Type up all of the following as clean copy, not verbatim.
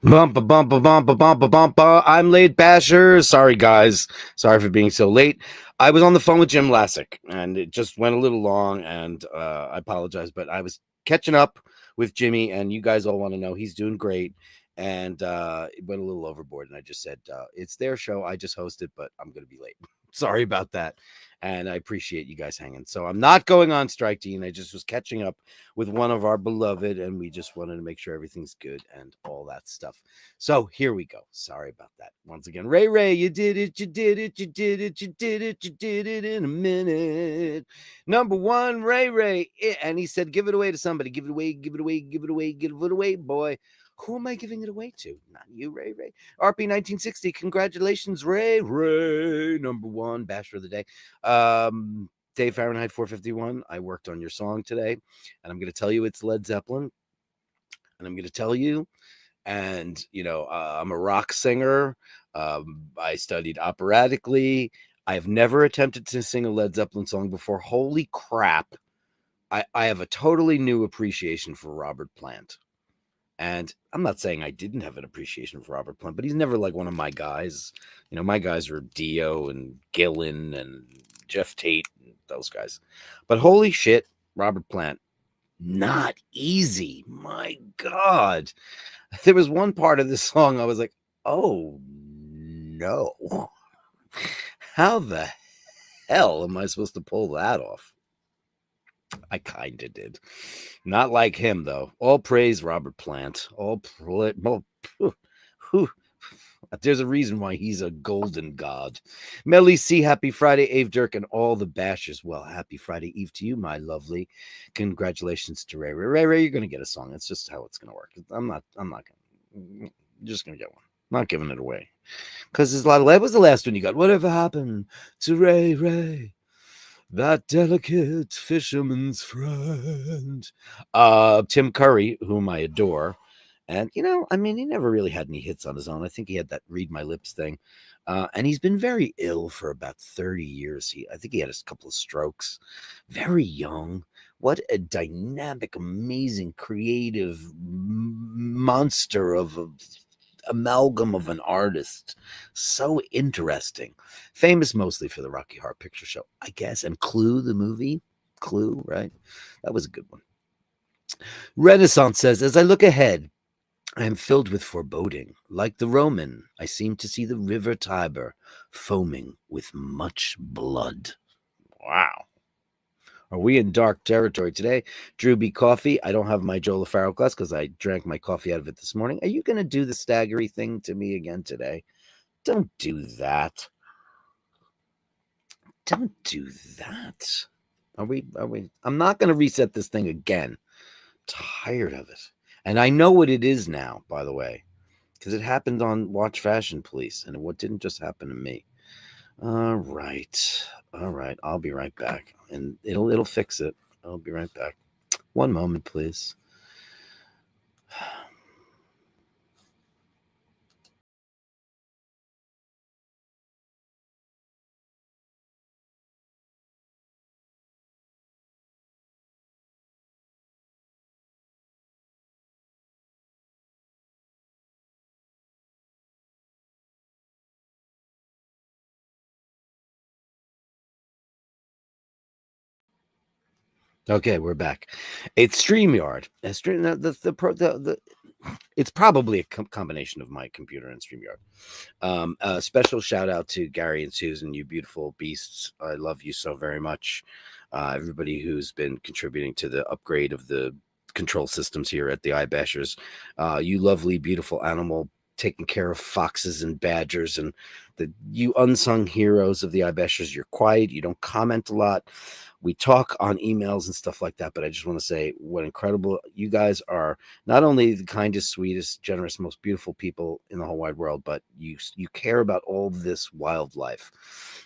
Bumpa bumpa bumpa bumpa bumpa. I'm late, Bashers. Sorry, guys. Sorry for being so late. I was on the phone with Jim Lassick, and it just went a little long, and I apologize, but I was catching up with Jimmy, and you guys all want to know he's doing great, and it went a little overboard, and I just said, it's their show. I just hosted, but I'm going to be late. Sorry about that. And I appreciate you guys hanging. So I'm not going on strike, Dean. I just was catching up with one of our beloved, and we just wanted to make sure everything's good and all that stuff. So here we go. Sorry about that. Once again, Ray, you did it, you did it, you did it, you did it, you did it in a minute. Number one, Ray. And he said, give it away to somebody. Give it away, give it away, give it away, give it away, boy. Who am I giving it away to? Not you, Ray. RP 1960. Congratulations, Ray. Number one, Basher of the day. Dave Fahrenheit 451. I worked on your song today, and I'm going to tell you it's Led Zeppelin. And I'm going to tell you, and I'm a rock singer. I studied operatically. I've never attempted to sing a Led Zeppelin song before. Holy crap. I have a totally new appreciation for Robert Plant. And I'm not saying I didn't have an appreciation for Robert Plant, but he's never like one of my guys. My guys are Dio and Gillan and Jeff Tate and those guys. But holy shit, Robert Plant, not easy. My God. There was one part of this song I was like, oh, no. How the hell am I supposed to pull that off? I kind of did. Not like him, though. All praise Robert Plant. There's a reason why he's a golden god. Melly C, happy Friday, Ave Dirk, and all the bashers. Well, happy Friday Eve to you, my lovely. Congratulations to Ray. Ray, you're going to get a song. That's just how it's going to work. I'm not going to. You're just going to get one. I'm not giving it away. Because there's a lot of. That was the last one you got. Whatever happened to Ray? That delicate fisherman's friend. Tim Curry, whom I adore. And, he never really had any hits on his own. I think he had that Read My Lips thing. And he's been very ill for about 30 years. I think he had a couple of strokes. Very young. What a dynamic, amazing, creative monster of a amalgam of an artist. So interesting. Famous mostly for the Rocky Horror Picture Show, I guess, and Clue, the movie. Clue, right? That was a good one. Renaissance says, as I look ahead, I am filled with foreboding. Like the Roman, I seem to see the river Tiber foaming with much blood. Wow. Are we in dark territory today? Drew B. Coffee. I don't have my Joe LaFaro glass because I drank my coffee out of it this morning. Are you going to do the staggery thing to me again today? Don't do that. Don't do that. Are we? I'm not going to reset this thing again. Tired of it. And I know what it is now, by the way, because it happened on Watch Fashion Police, and what didn't just happen to me. All right. I'll be right back, and it'll fix it. I'll be right back. One moment, please. Okay, we're back. It's StreamYard. It's probably a combination of my computer and StreamYard. A special shout out to Gary and Susan, you beautiful beasts. I love you so very much. Everybody who's been contributing to the upgrade of the control systems here at the iBASHERS. You lovely, beautiful animal taking care of foxes and badgers, and you unsung heroes of the iBASHERS. You're quiet. You don't comment a lot. We talk on emails and stuff like that, but I just want to say what incredible you guys are. Not only the kindest, sweetest, generous, most beautiful people in the whole wide world, but you care about all this wildlife.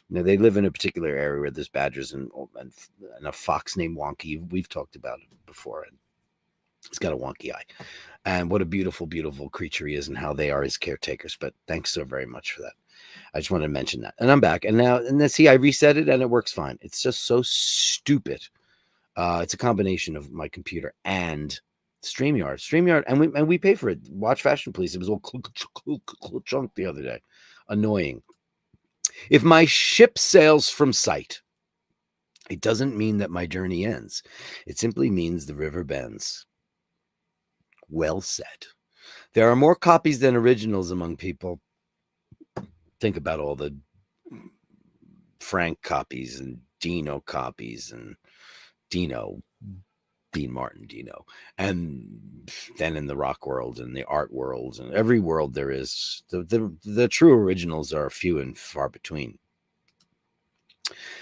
They live in a particular area where there's badgers and a fox named Wonky. We've talked about it before, and he's got a wonky eye. And what a beautiful, beautiful creature he is, and how they are his caretakers. But thanks so very much for that. I just wanted to mention that. And I'm back. And now, see, I reset it and it works fine. It's just so stupid. It's a combination of my computer and StreamYard, and we pay for it. Watch Fashion Police. It was all chunk the other day. Annoying. If my ship sails from sight, it doesn't mean that my journey ends. It simply means the river bends. Well said. There are more copies than originals among people. Think about all the Frank copies and Dino copies and Dean Martin Dino, and then in the rock world and the art world and every world there is, the true originals are few and far between.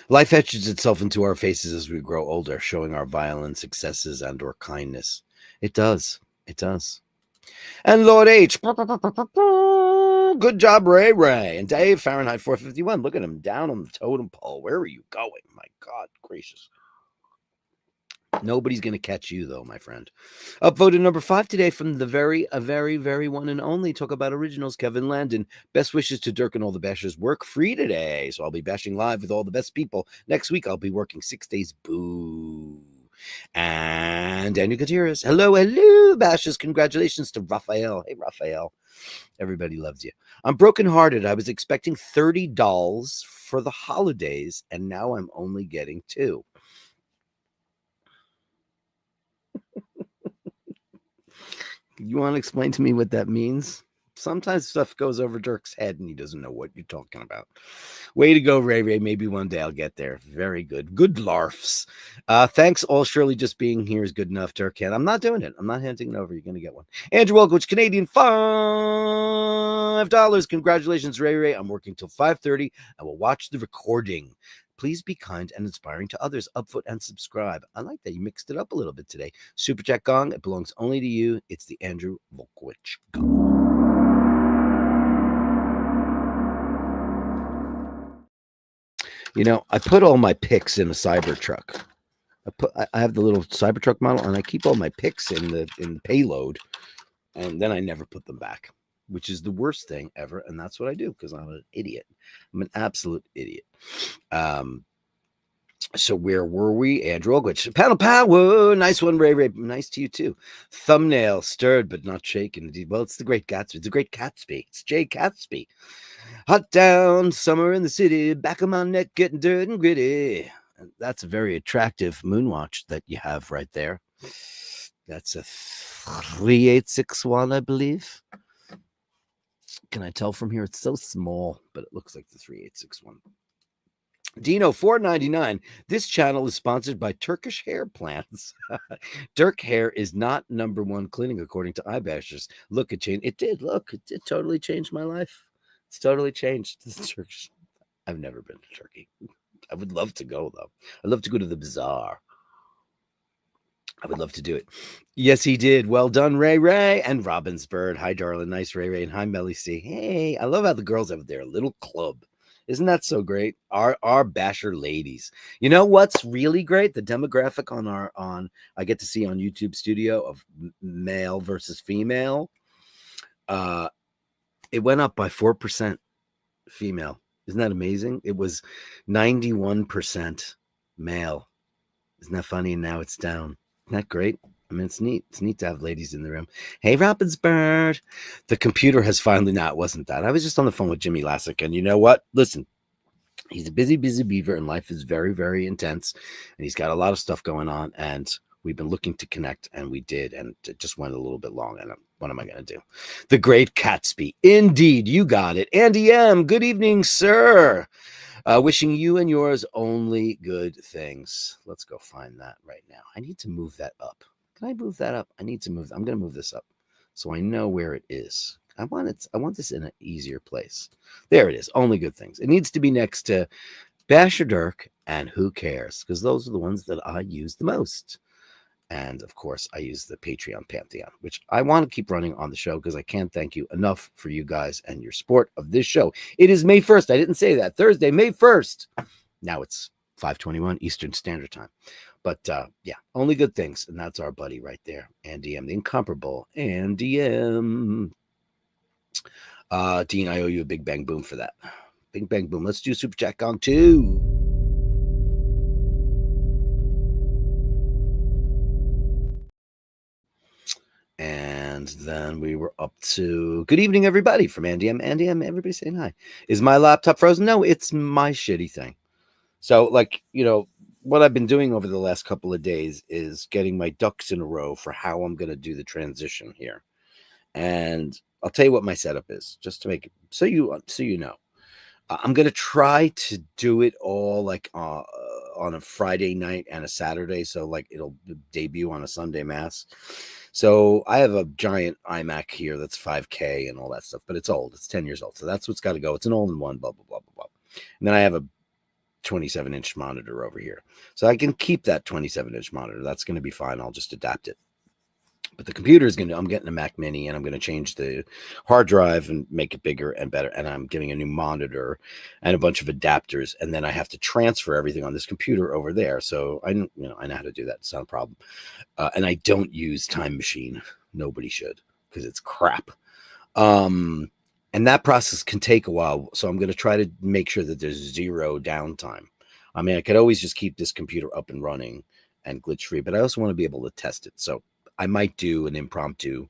Life etches itself into our faces as we grow older, showing our violent successes and or kindness. It does. And Lord H, good job, Ray. And Dave, Fahrenheit 451. Look at him down on the totem pole. Where are you going? My God gracious. Nobody's going to catch you, though, my friend. Upvoted number 5 today from the very one and only. Talk about originals, Kevin Landon. Best wishes to Dirk and all the bashers. Work free today, so I'll be bashing live with all the best people. Next week, I'll be working 6 days. Boo. And Daniel Gutierrez. Hello, bashers. Congratulations to Raphael. Hey, Raphael. Everybody loves you. I'm brokenhearted. I was expecting 30 dolls for the holidays, and now I'm only getting 2. You want to explain to me what that means? Sometimes stuff goes over Dirk's head and he doesn't know what you're talking about. Way to go, Ray. Maybe one day I'll get there. Very good. Good larfs. Thanks all. Surely just being here is good enough, Dirk. I'm not doing it. I'm not handing it over. You're going to get one. Andrew Welkowicz, Canadian, $5. Congratulations, Ray. I'm working till 5:30. I will watch the recording. Please be kind and inspiring to others. Upvote and subscribe. I like that. You mixed it up a little bit today. Super Chat Gong. It belongs only to you. It's the Andrew Welkowicz Gong. I put all my pics in a Cybertruck. I have the little Cybertruck model, and I keep all my pics in the payload, and then I never put them back, which is the worst thing ever. And that's what I do because I'm an idiot. I'm an absolute idiot. So where were we? Andrew Ogwich. Panel power. Nice one, Ray. Nice to you too. Thumbnail stirred but not shaken. Well, it's the great Gatsby. It's the great Catsby. It's Jay Catsby. Hot down, summer in the city. Back of my neck getting dirt and gritty. That's a very attractive moonwatch that you have right there. That's a 3861, I believe. Can I tell from here? It's so small, but it looks like the 3861. Dino, $4.99. This channel is sponsored by Turkish Hair Plants. Dirk Hair is not #1 cleaning according to iBashers. Look, it changed. It did. Look, it totally changed my life. It's totally changed. Turkish. I've never been to Turkey. I would love to go, though. I'd love to go to the bazaar. I would love to do it. Yes, he did. Well done, Ray. And Robin's Bird. Hi, darling. Nice, Ray. And hi, Melly C. Hey, I love how the girls have their little club. Isn't that so great? Our basher ladies. You know what's really great? The demographic on I get to see on YouTube Studio of male versus female. It went up by 4% female. Isn't that amazing? It was 91% male. Isn't that funny? And now it's down. Isn't that great? I mean, it's neat. It's neat to have ladies in the room. Hey, Robin's Bird. The computer has finally... No, it wasn't that. I was just on the phone with Jimmy Lassick. And you know what? Listen, he's a busy beaver, and life is very, very intense. And he's got a lot of stuff going on. And we've been looking to connect, and we did. And it just went a little bit long. And what am I going to do? The great Catsby. Indeed, you got it. Andy M., good evening, sir. Wishing you and yours only good things. Let's go find that right now. I need to move that up. Can I move that up? I need to move. I'm going to move this up so I know where it is. I want this in an easier place. There it is. Only good things. It needs to be next to Basherdirk and Who Cares, because those are the ones that I use the most. And of course, I use the Patreon Pantheon, which I want to keep running on the show because I can't thank you enough for you guys and your support of this show. It is May 1st. I didn't say that. Thursday, May 1st. Now it's 5:21 Eastern Standard Time. But yeah, only good things. And that's our buddy right there, Andy M, the incomparable Andy M. Dean, I owe you a big bang boom for that. Big bang boom. Let's do Super Chat Gong 2. And then we were up to good evening, everybody, from Andy M. Andy M, everybody saying hi. Is my laptop frozen? No, it's my shitty thing. So, like, you know, what I've been doing over the last couple of days is getting my ducks in a row for how I'm going to do the transition here. And I'll tell you what my setup is, just to make it so you know. I'm going to try to do it all like on a Friday night and a Saturday. So like it'll debut on a Sunday mass. So I have a giant iMac here that's 5K and all that stuff, but it's old. It's 10 years old. So that's what's got to go. It's an all-in-one, blah, blah, blah, blah, blah. And then I have a 27-inch monitor over here. So I can keep that 27-inch monitor. That's going to be fine. I'll just adapt it. But the computer is I'm getting a Mac Mini, and I'm going to change the hard drive and make it bigger and better. And I'm getting a new monitor and a bunch of adapters. And then I have to transfer everything on this computer over there. So I know how to do that. It's not a problem. And I don't use Time Machine. Nobody should, because it's crap. And that process can take a while. So I'm going to try to make sure that there's zero downtime. I mean, I could always just keep this computer up and running and glitch free, but I also want to be able to test it. So I might do an impromptu.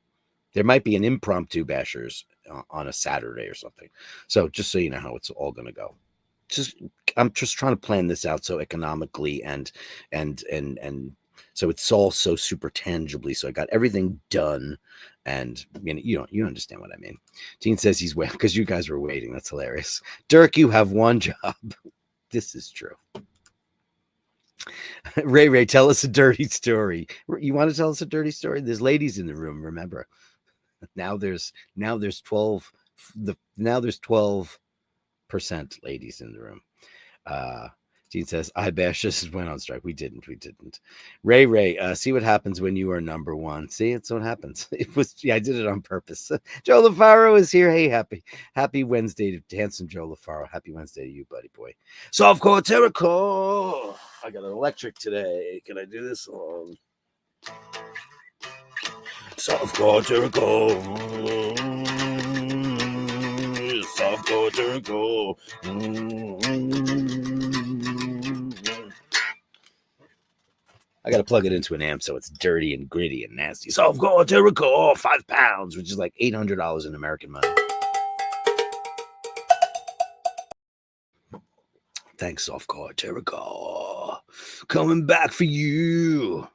There might be an impromptu Bashers on a Saturday or something. So just so you know how it's all going to go. I'm just trying to plan this out so economically and so it's all so super tangibly. So I got everything done, and you understand what I mean. Dean says he's waiting because you guys were waiting. That's hilarious. Dirk, you have one job. This is true. Ray, tell us a dirty story. You want to tell us a dirty story? There's ladies in the room, remember. Now there's 12 ladies in the room. Gene says, iBASHERS went on strike. We didn't. Ray, see what happens when you are number one. See, it's what happens. I did it on purpose. Joe LaFaro is here. Hey, happy Wednesday to handsome Joe LaFaro. Happy Wednesday to you, buddy boy. Softcore Terrico. I got an electric today. Can I do this song? Softcore Terrico. Softcore Terrico. I got to plug it into an amp so it's dirty and gritty and nasty. Softcore Terrico, 5 pounds, which is like $800 in American money. Thanks, Softcore Terrico. Coming back for you.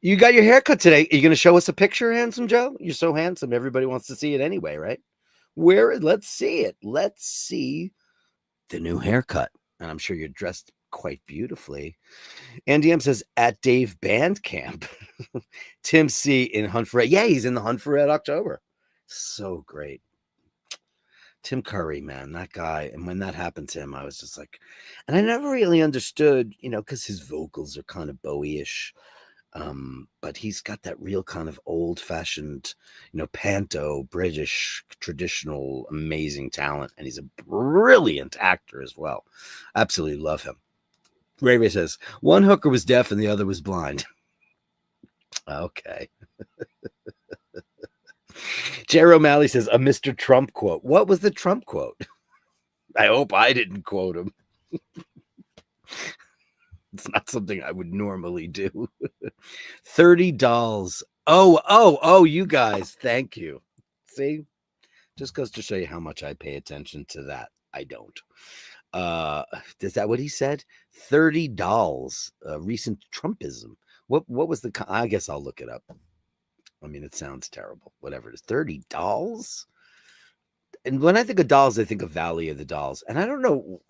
You got your haircut today. Are you going to show us a picture, handsome Joe? You're so handsome. Everybody wants to see it anyway, right? Let's see it. Let's see the new haircut. And I'm sure you're dressed quite beautifully. Andy M says, at Dave Bandcamp. Tim C in Hunt for Red. Yeah, he's in the Hunt for Red October. So great. Tim Curry, man, that guy. And when that happened to him, I was just like, and I never really understood, because his vocals are kind of Bowie-ish. But he's got that real kind of old-fashioned, panto, British, traditional, amazing talent. And he's a brilliant actor as well. Absolutely love him. Ray says, one hooker was deaf and the other was blind. Okay. Jerry O'Malley says, a Mr. Trump quote. What was the Trump quote? I hope I didn't quote him. It's not something I would normally do. $30. Oh, you guys. Thank you. See? Just goes to show you how much I pay attention to that. I don't. Is that what he said? $30. Recent Trumpism. What was the? I guess I'll look it up. I mean, it sounds terrible. Whatever it is, $30. And when I think of dolls, I think of Valley of the Dolls. And I don't know.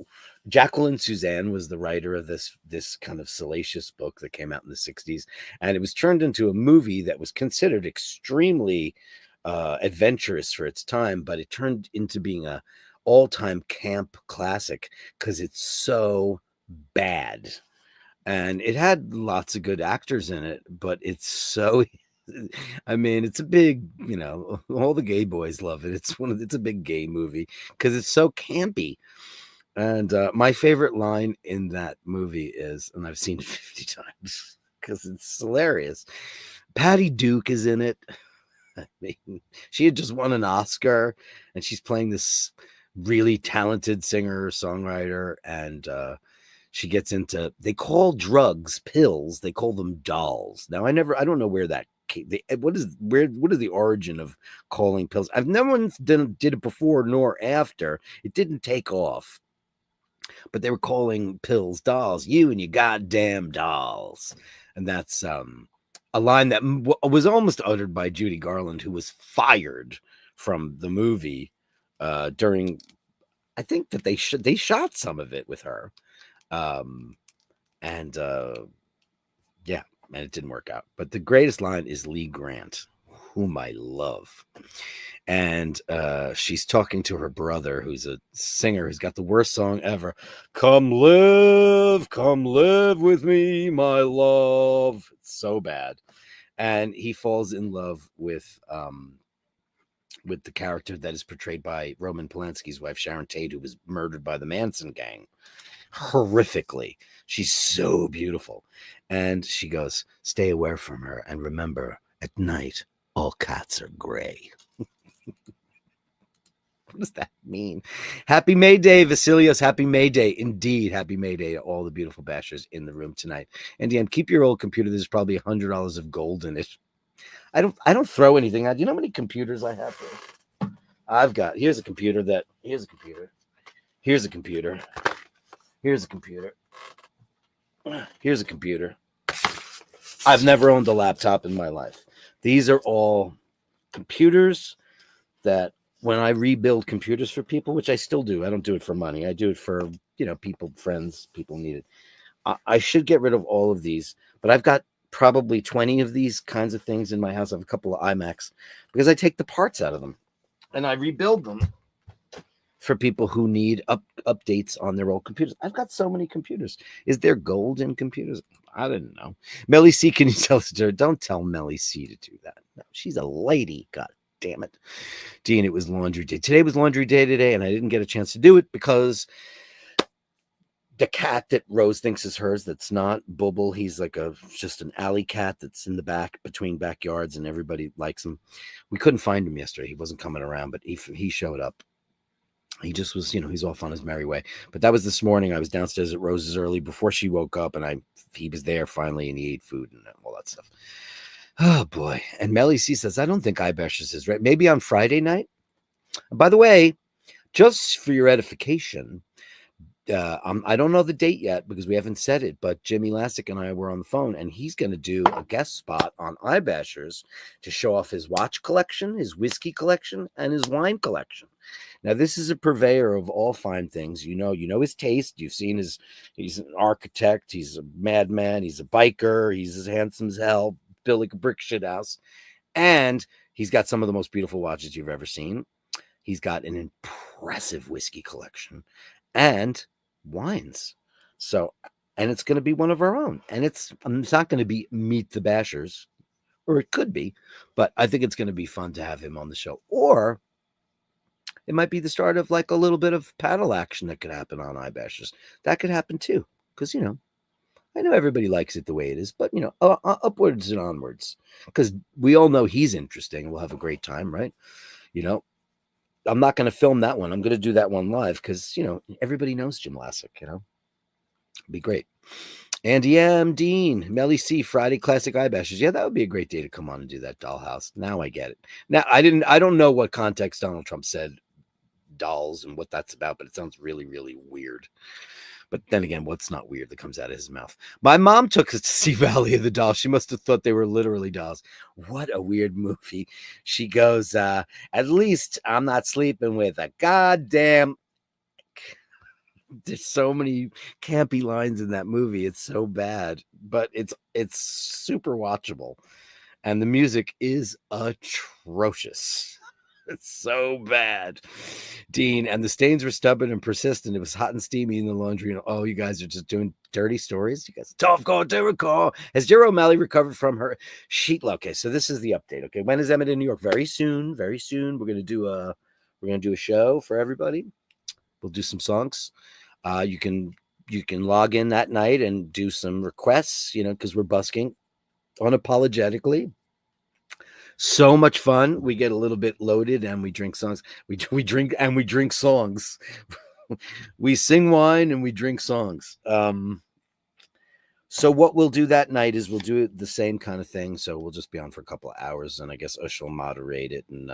Jacqueline Suzanne was the writer of this kind of salacious book that came out in the 60s. And it was turned into a movie that was considered extremely adventurous for its time, but it turned into being a all-time camp classic because it's so bad. And it had lots of good actors in it, but it's so I mean, it's a big, all the gay boys love it. It's a big gay movie because it's so campy. And my favorite line in that movie is, and I've seen it 50 times because it's hilarious. Patty Duke is in it. I mean, she had just won an Oscar, and she's playing this really talented singer songwriter, and she gets into, they call drugs pills, they call them dolls. Now I don't know where that came, what is the origin of calling pills? I've never did it before nor after. It didn't take off, but they were calling pills dolls. You and your goddamn dolls. And that's a line that was almost uttered by Judy Garland, who was fired from the movie during, I think that they shot some of it with her. And yeah, and it didn't work out. But the greatest line is Lee Grant, whom I love. And she's talking to her brother, who's a singer who's got the worst song ever. Come live with me, my love. It's so bad. And he falls in love with the character that is portrayed by Roman Polanski's wife, Sharon Tate, who was murdered by the Manson gang. Horrifically. She's so beautiful. And she goes, stay away from her. And remember, at night, all cats are gray. What does that mean? Happy May Day, Vasilios. Happy May Day. Indeed, happy May Day to all the beautiful bashers in the room tonight. And Dan, keep your old computer. There's probably $100 of gold in it. I don't throw anything out. Do you know how many computers I have here? Here's a computer. Here's a computer. Here's a computer. Here's a computer. Here's a computer. I've never owned a laptop in my life. These are all computers that when I rebuild computers for people, which I still do, I don't do it for money. I do it for, people, friends, people need it. I should get rid of all of these, but I've got probably 20 of these kinds of things in my house. I have a couple of iMacs because I take the parts out of them and I rebuild them for people who need updates on their old computers. I've got so many computers. Is there gold in computers? I didn't know. Melly C, can you tell us? Don't tell Melly C to do that. No, she's a lady. God damn it. Dean, it was laundry day. Today was laundry day today, and I didn't get a chance to do it because the cat that Rose thinks is hers, that's not Bubble. He's like just an alley cat that's in the back between backyards, and everybody likes him. We couldn't find him yesterday. He wasn't coming around, but he showed up. He just was, he's off on his merry way. But that was this morning. I was downstairs at Rose's early before she woke up, and he was there finally, and he ate food and all that stuff. Oh, boy. And Melly C says, I don't think iBASHERS is right. Maybe on Friday night. And by the way, just for your edification, I don't know the date yet because we haven't said it, but Jimmy Lassick and I were on the phone, and he's going to do a guest spot on iBashers to show off his watch collection, his whiskey collection, and his wine collection. Now, this is a purveyor of all fine things. You know his taste. You've seen he's an architect. He's a madman. He's a biker. He's as handsome as hell, built like a brick shit house. And he's got some of the most beautiful watches you've ever seen. He's got an impressive whiskey collection and wines. So, and it's going to be one of our own. And it's not going to be Meet the Bashers, or it could be, but I think it's going to be fun to have him on the show. Or it might be the start of like a little bit of paddle action that could happen on iBashers. That could happen too. Because, I know everybody likes it the way it is, but, upwards and onwards. Because we all know he's interesting. We'll have a great time, right? I'm not going to film that one. I'm going to do that one live because, everybody knows Jim Lassick, It'd be great. Andy M. Dean, Melly C, Friday Classic iBashers. Yeah, that would be a great day to come on and do that dollhouse. Now I get it. Now, I don't know what context Donald Trump said dolls and what that's about, but it sounds really, really weird. But then again, what's not weird that comes out of his mouth? My mom took us to see Valley of the Dolls. She must have thought they were literally dolls. What a weird movie. She goes, at least I'm not sleeping with a goddamn... There's so many campy lines in that movie. It's so bad, but it's super watchable. and the music is atrocious. It's so bad. Dean, and the stains were stubborn and persistent. It was hot and steamy in the laundry. And oh, you guys are just doing dirty stories. You guys, tough call, Jericho. Has Jero O'Malley recovered from her sheet? Okay, so this is the update. Okay, when is Emmett in New York? Very soon. Very soon. We're gonna do a show for everybody. We'll do some songs. You can log in that night and do some requests. Because we're busking unapologetically. So much fun. We get a little bit loaded and we drink songs. We drink and we drink songs. We sing wine and we drink songs. So what we'll do that night is we'll do it the same kind of thing. So we'll just be on for a couple of hours, and I guess Ush will moderate it and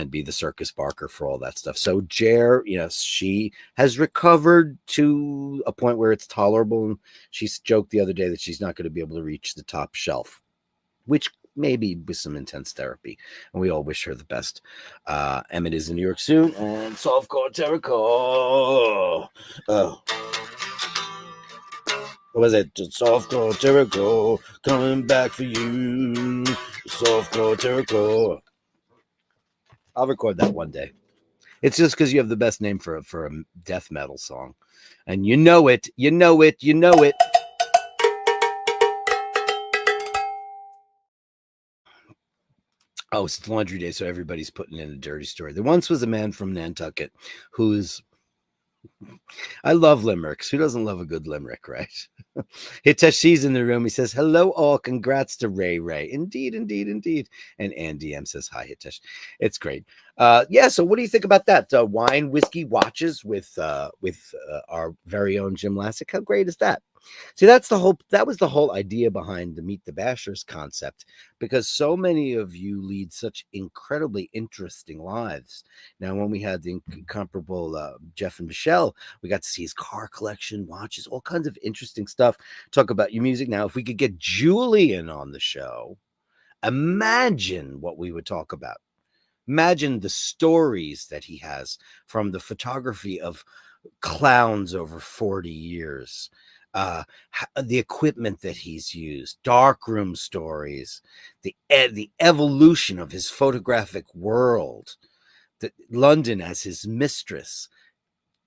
be the circus barker for all that stuff. So Jer, she has recovered to a point where it's tolerable. And she joked the other day that she's not going to be able to reach the top shelf, which maybe with some intense therapy, and we all wish her the best. Emmett is in New York soon, and softcore Jericho. What was it? Softcore Jericho coming back for you. Softcore Jericho. I'll record that one day. It's just because you have the best name for a death metal song, and you know it. Oh, it's laundry day, so everybody's putting in a dirty story. There once was a man from Nantucket who's... I love limericks. Who doesn't love a good limerick, right? Hiteshi's in the room. He says, hello all. Congrats to Ray Ray. Indeed. And Andy M says, hi, Hitesh. It's great. So what do you think about that? Wine, whiskey, watches with our very own Jim Lassick. How great is that? See, that was the whole idea behind the Meet the Bashers concept, because so many of you lead such incredibly interesting lives. Now, when we had the incomparable Jeff and Michelle, we got to see his car collection, watches, all kinds of interesting stuff. Talk about your music. Now, if we could get Julian on the show, imagine what we would talk about. Imagine the stories that he has from the photography of clowns over 40 years. The equipment that he's used, darkroom stories, the evolution of his photographic world, London as his mistress.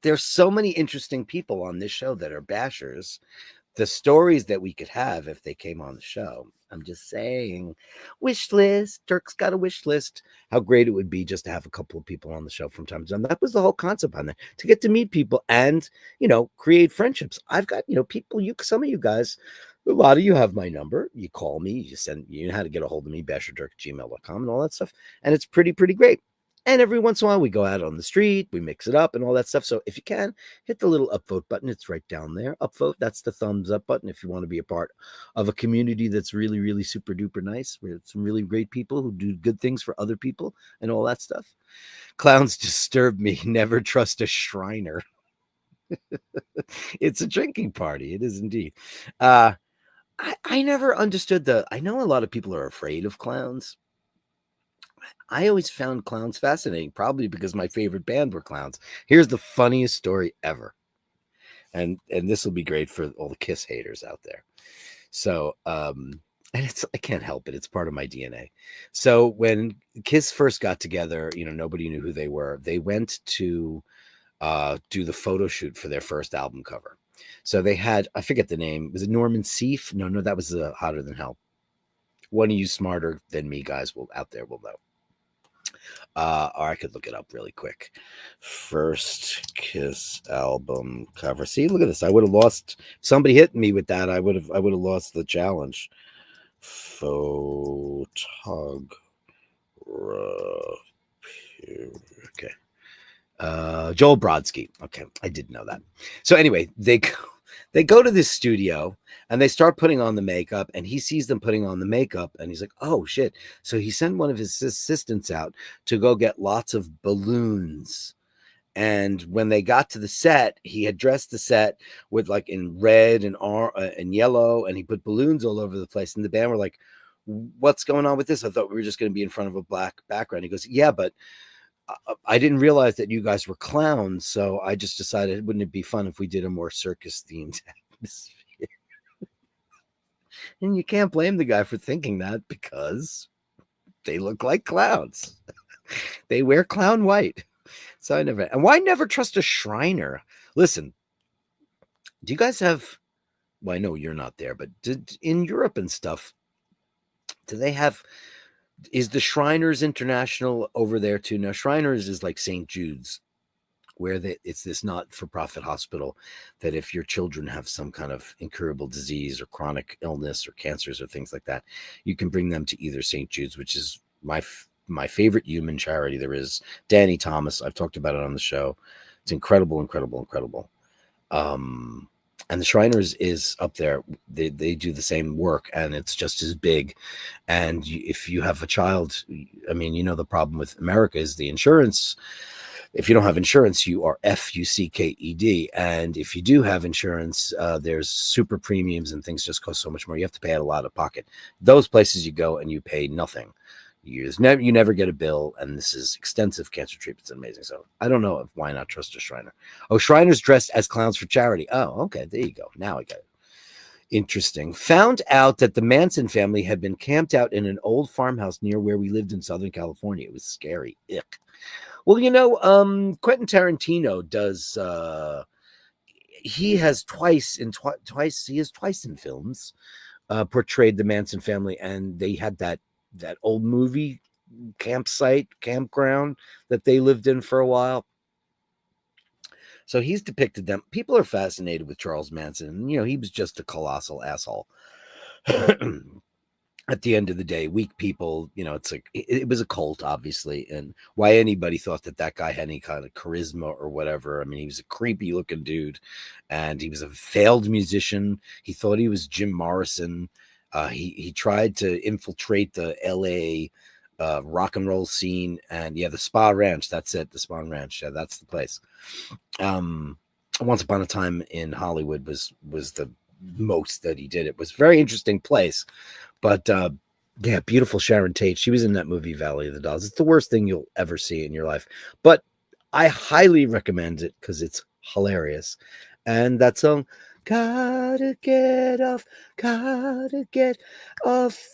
There's so many interesting people on this show that are bashers. The stories that we could have if they came on the show. I'm just saying. Wish list. Dirk's got a wish list. How great it would be just to have a couple of people on the show from time to time. That was the whole concept on that. To get to meet people and, create friendships. I've got, people, some of you guys, a lot of you have my number. You call me, you know how to get a hold of me, basherdirk@gmail.com and all that stuff. And it's pretty great. And every once in a while, we go out on the street, we mix it up and all that stuff. So if you can, hit the little upvote button. It's right down there. Upvote, that's the thumbs up button if you want to be a part of a community that's really, really super duper nice. With some really great people who do good things for other people and all that stuff. Clowns disturb me. Never trust a Shriner. It's a drinking party. It is indeed. I never understood I know a lot of people are afraid of clowns. I always found clowns fascinating, probably because my favorite band were clowns. Here's the funniest story ever. And this will be great for all the Kiss haters out there. So, and I can't help it. It's part of my DNA. So when Kiss first got together, nobody knew who they were. They went to do the photo shoot for their first album cover. So they had, I forget the name. Was it Norman Seeff? No, that was Hotter Than Hell. One of you smarter than me guys out there will know. Or I could look it up really quick. First Kiss album cover. See, look at this. I would have lost. Somebody hit me with that. I would have lost the challenge. Photography. Okay. Joel Brodsky. Okay, I didn't know that. So anyway, they go to this studio and they start putting on the makeup, and he sees them putting on the makeup and he's like, oh shit. So he sent one of his assistants out to go get lots of balloons. And when they got to the set, he had dressed the set with like in red and yellow, and he put balloons all over the place. And the band were like, what's going on with this? I thought we were just going to be in front of a black background. He goes, yeah, but I didn't realize that you guys were clowns, so I just decided, wouldn't it be fun if we did a more circus themed atmosphere? And you can't blame the guy for thinking that because they look like clowns. They wear clown white. So I never, and why never trust a Shriner? Listen, do you guys have, well, I know you're not there, but in Europe and stuff, do they have, is the Shriners International over there too? Now, Shriners is like St. Jude's, where it's this not-for-profit hospital that if your children have some kind of incurable disease or chronic illness or cancers or things like that, you can bring them to either St. Jude's, which is my favorite human charity there is. Danny Thomas, I've talked about it on the show. It's incredible, incredible, incredible. And the Shriners is up there. They do the same work, and it's just as big. And if you have a child, I mean, you know, the problem with America is the insurance. If you don't have insurance, you are FUCKED. And if you do have insurance, there's super premiums and things just cost so much more. You have to pay out a lot of pocket. Those places you go and you pay nothing. You never get a bill, and this is extensive cancer treatment. It's amazing. So I don't know why not trust a Shriner. Oh, Shriners dressed as clowns for charity. Oh, okay. There you go. Now I got it. Interesting. Found out that the Manson family had been camped out in an old farmhouse near where we lived in Southern California. It was scary. Ick. Well, you know, Quentin Tarantino does. He has twice in films portrayed the Manson family, and they had that old movie campground that they lived in for a while. So he's depicted them. People are fascinated with Charles Manson. You know, he was just a colossal asshole. At the end of the day, weak people, you know, it's like it was a cult, obviously, and why anybody thought that guy had any kind of charisma or whatever. I mean, he was a creepy looking dude, and he was a failed musician. He thought he was Jim Morrison. He tried to infiltrate the LA rock and roll scene, and the Spa Ranch. That's it, the Spa Ranch. Yeah, that's the place. Once upon a time in Hollywood was the most that he did. It was a very interesting place. But yeah, beautiful Sharon Tate. She was in that movie Valley of the Dolls. It's the worst thing you'll ever see in your life. But I highly recommend it because it's hilarious. And that song, gotta get off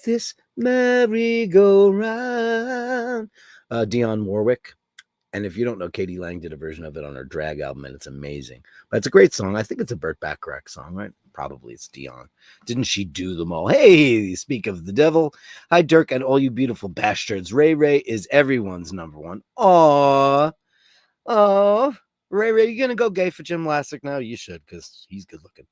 this merry-go-round. Dionne Warwick. And if you don't know, Katie Lang did a version of it on her drag album, and it's amazing. But it's a great song. I think it's a Burt Bacharach song, right? Probably it's Dionne. Didn't she do them all? Hey, speak of the devil. Hi, Dirk, and all you beautiful bastards. Ray Ray is everyone's number one. Aww. Oh, Ray Ray, you gonna go gay for Jim Lassick now? You should, because he's good looking.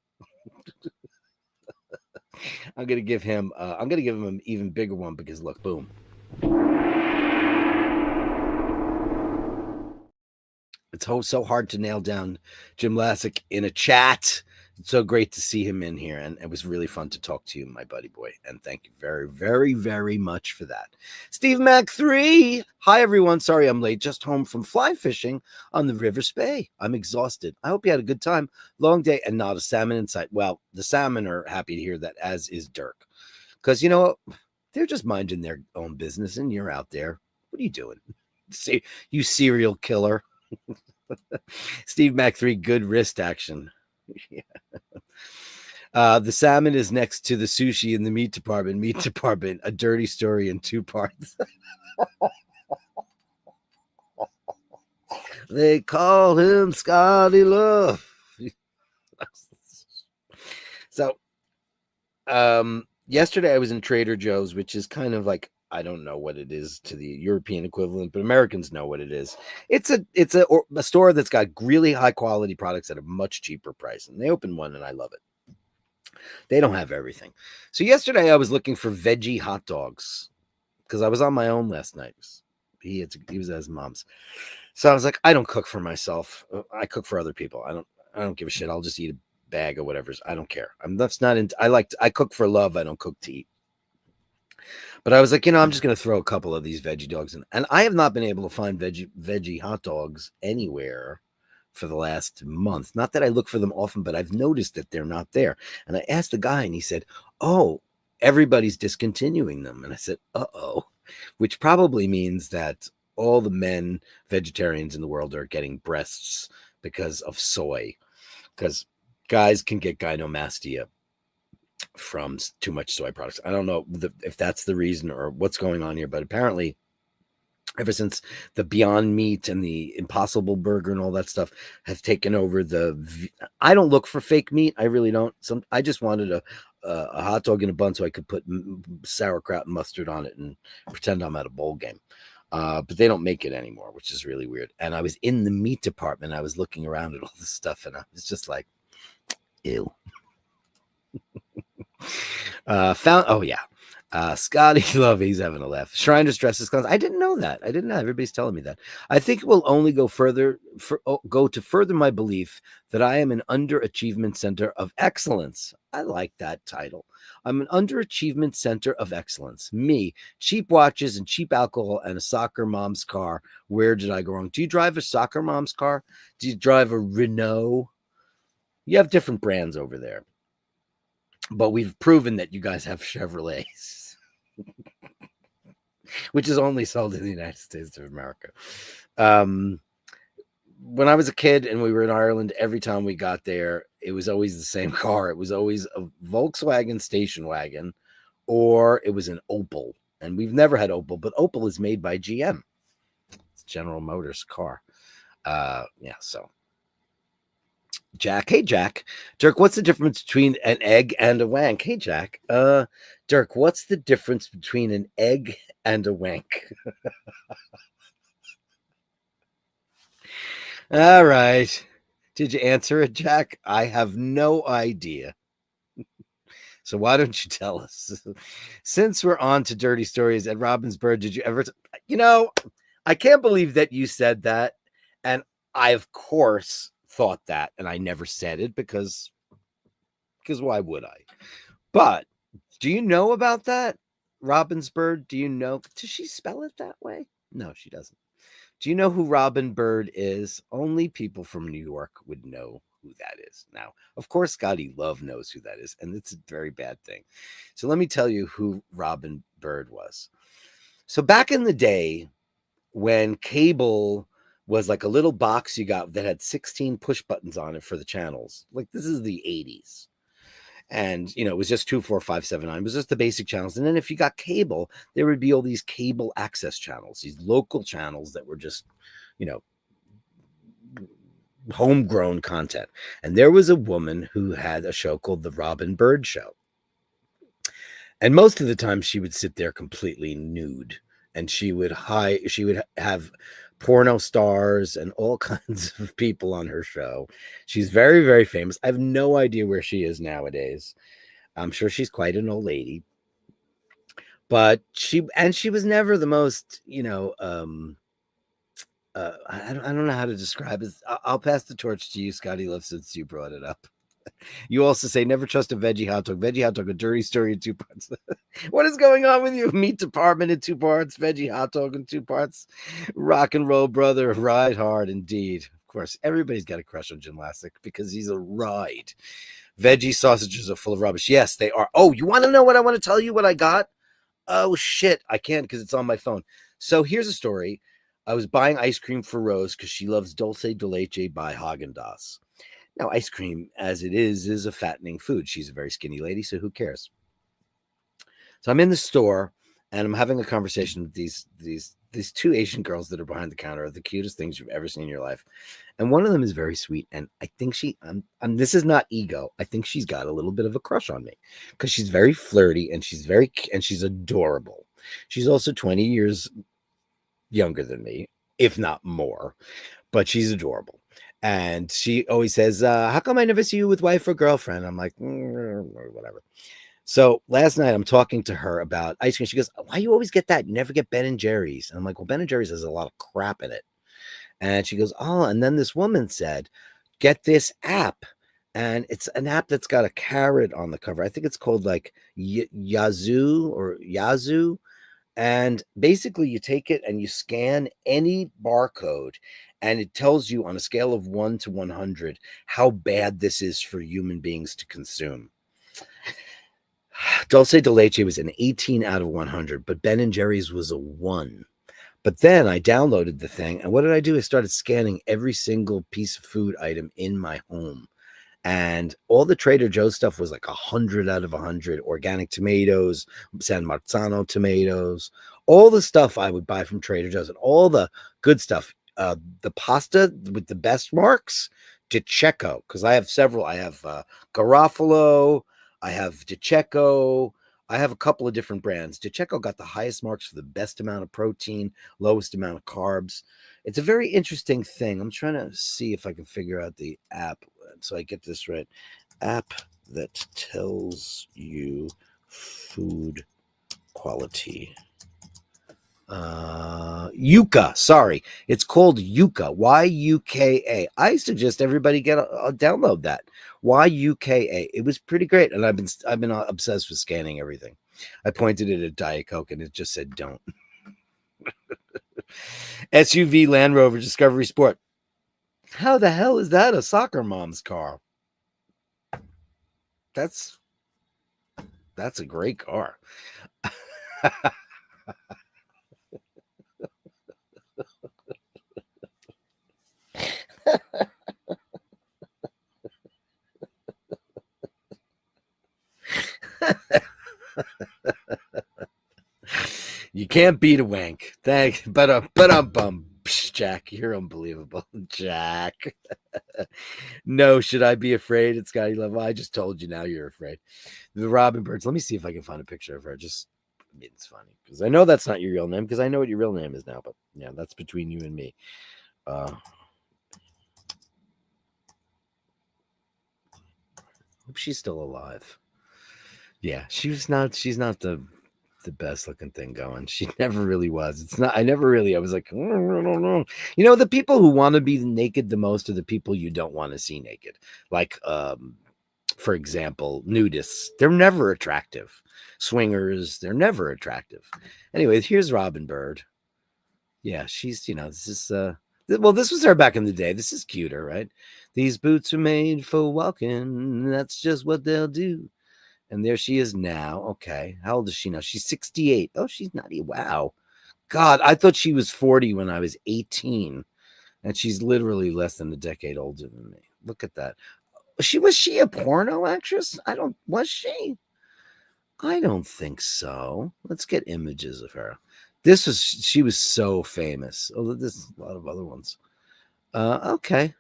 I'm gonna give him an even bigger one because look, boom. It's so hard to nail down Jim Lassick in a chat. It's so great to see him in here, and it was really fun to talk to you, my buddy boy. And thank you very, very, very much for that. Steve Mac 3. Hi, everyone. Sorry I'm late. Just home from fly fishing on the River Spey. I'm exhausted. I hope you had a good time. Long day and not a salmon in sight. Well, the salmon are happy to hear that, as is Dirk. Because, you know, they're just minding their own business, and you're out there. What are you doing? See, you serial killer. Steve Mac 3, good wrist action. Yeah. The salmon is next to the sushi in the meat department. A dirty story in 2 parts. They call him Scotty Love. So yesterday I was in Trader Joe's, which is kind of like, I don't know what it is to the European equivalent, but Americans know what it is. It's a store that's got really high quality products at a much cheaper price. And they opened one and I love it. They don't have everything. So yesterday I was looking for veggie hot dogs because I was on my own last night. He was at his mom's. So I was like, I don't cook for myself. I cook for other people. I don't give a shit. I'll just eat a bag or whatever. I don't care. I cook for love. I don't cook to eat. But I was like, I'm just going to throw a couple of these veggie dogs in. And I have not been able to find veggie hot dogs anywhere for the last month. Not that I look for them often, but I've noticed that they're not there. And I asked the guy and he said, oh, everybody's discontinuing them. And I said, uh-oh, which probably means that all the men vegetarians in the world are getting breasts because of soy. Because guys can get gynecomastia from too much soy products. I don't know if that's the reason or what's going on here, but apparently ever since the Beyond Meat and the Impossible Burger and all that stuff have taken over I don't look for fake meat. I really don't. I just wanted a hot dog in a bun so I could put sauerkraut and mustard on it and pretend I'm at a bowl game. But they don't make it anymore, which is really weird. And I was in the meat department. I was looking around at all this stuff, and I was just like, ew. Scotty Love, he's having a laugh. Shrine Distress is closed. I didn't know that. I didn't know. Everybody's telling me that. I think it will only go to further my belief that I am an underachievement center of excellence. I like that title. I'm an underachievement center of excellence. Me, cheap watches and cheap alcohol and a soccer mom's car. Where did I go wrong? Do you drive a soccer mom's car? Do you drive a Renault? You have different brands over there. But we've proven that you guys have Chevrolets, which is only sold in the United States of America. When I was a kid and we were in Ireland, every time we got there, it was always the same car. It was always a Volkswagen station wagon, or it was an Opel. And we've never had Opel, but Opel is made by GM. It's General Motors car. So. Jack, hey Jack. Dirk, what's the difference between an egg and a wank? Hey Jack. Dirk, what's the difference between an egg and a wank? All right. Did you answer it, Jack? I have no idea. So why don't you tell us? Since we're on to dirty stories at Robin's Bird, did you ever I can't believe that you said that, and I of course thought that, and I never said it because why would I? But do you know about that? Robin's Bird, do you know? Does she spell it that way? No, she doesn't. Do you know who Robin Bird is? Only people from New York would know who that is. Now, of course, Scotty Love knows who that is, and it's a very bad thing. So let me tell you who Robin Bird was. So back in the day when cable was like a little box you got that had 16 push buttons on it for the channels. Like, this is the 80s. And, it was just 2, 4, 5, 7, 9. It was just the basic channels. And then if you got cable, there would be all these cable access channels, these local channels that were just, homegrown content. And there was a woman who had a show called The Robin Bird Show. And most of the time she would sit there completely nude, and she would have porno stars and all kinds of people on her show. She's very, very famous. I have no idea where she is nowadays. I'm sure she's quite an old lady. But she was never the most, I don't know how to describe it. I'll pass the torch to you, Scotty Love, since you brought it up. You also say never trust a veggie hot dog. Veggie hot dog, a dirty story in 2 parts. What is going on with you? Meat department in 2 parts, veggie hot dog in 2 parts. Rock and roll brother, ride hard indeed. Of course, everybody's got a crush on Jim Lassick because he's a ride. Veggie sausages are full of rubbish. Yes, they are. Oh, you want to know what I want to tell you what I got? Oh shit, I can't because it's on my phone. So here's a story. I was buying ice cream for Rose because she loves dulce de leche by Haagen-Dazs. Now, ice cream, as it is a fattening food. She's a very skinny lady, so who cares? So I'm in the store, and I'm having a conversation with these 2 Asian girls that are behind the counter. Are the cutest things you've ever seen in your life. And one of them is very sweet, and I think this is not ego. I think she's got a little bit of a crush on me because she's very flirty, and she's adorable. She's also 20 years younger than me, if not more, but she's adorable. And she always says, how come I never see you with wife or girlfriend? I'm like, whatever. So last night I'm talking to her about ice cream. She goes, why you always get that? You never get Ben and Jerry's. And I'm like, well, Ben and Jerry's has a lot of crap in it. And she goes, oh, and then this woman said, get this app. And it's an app that's got a carrot on the cover. I think it's called like Yazoo. And basically you take it and you scan any barcode, and it tells you on a scale of 1 to 100 how bad this is for human beings to consume. Dulce de leche was an 18 out of 100, but Ben and Jerry's was a 1. But then I downloaded the thing, and what did I do? I started scanning every single piece of food item in my home. And all the Trader Joe's stuff was like 100 out of 100. Organic tomatoes, San Marzano tomatoes, all the stuff I would buy from Trader Joe's, and all the good stuff. The pasta with the best marks, DiCecco, because I have several. I have Garofalo, I have DiCecco. I have a couple of different brands. DiCecco got the highest marks for the best amount of protein, lowest amount of carbs. It's a very interesting thing. I'm trying to see if I can figure out the app so I get this right. App that tells you food quality. Yuka, sorry. It's called Yuka, Yuka. I suggest everybody get a download that. Yuka. It was pretty great, and I've been obsessed with scanning everything. I pointed it at Diet Coke, and it just said don't. SUV Land Rover Discovery Sport. How the hell is that a soccer mom's car? That's a great car. You can't beat a wank. Jack, you're unbelievable, Jack. No, should I be afraid? It's Scotty Love. I just told you. Now you're afraid. The Robin Birds. Let me see if I can find a picture of her. Just, I mean, it's funny because I know that's not your real name, because I know what your real name is now. But yeah, that's between you and me. Hope she's still alive. Yeah, she's not the best looking thing going. She never really was. It's not. I was like, I don't know. You know, the people who want to be naked the most are the people you don't want to see naked. Like, for example, nudists. They're never attractive. Swingers. They're never attractive. Anyways, here's Robin Bird. Yeah, she's. This is. Well, this was her back in the day. This is cuter, right? These boots are made for walking. That's just what they'll do. And there she is now. Okay. How old is she now? She's 68. Oh, she's not. Wow. God, I thought she was 40 when I was 18. And she's literally less than a decade older than me. Look at that. Was she a porno actress? Was she? I don't think so. Let's get images of her. She was so famous. Oh, there's a lot of other ones. Okay.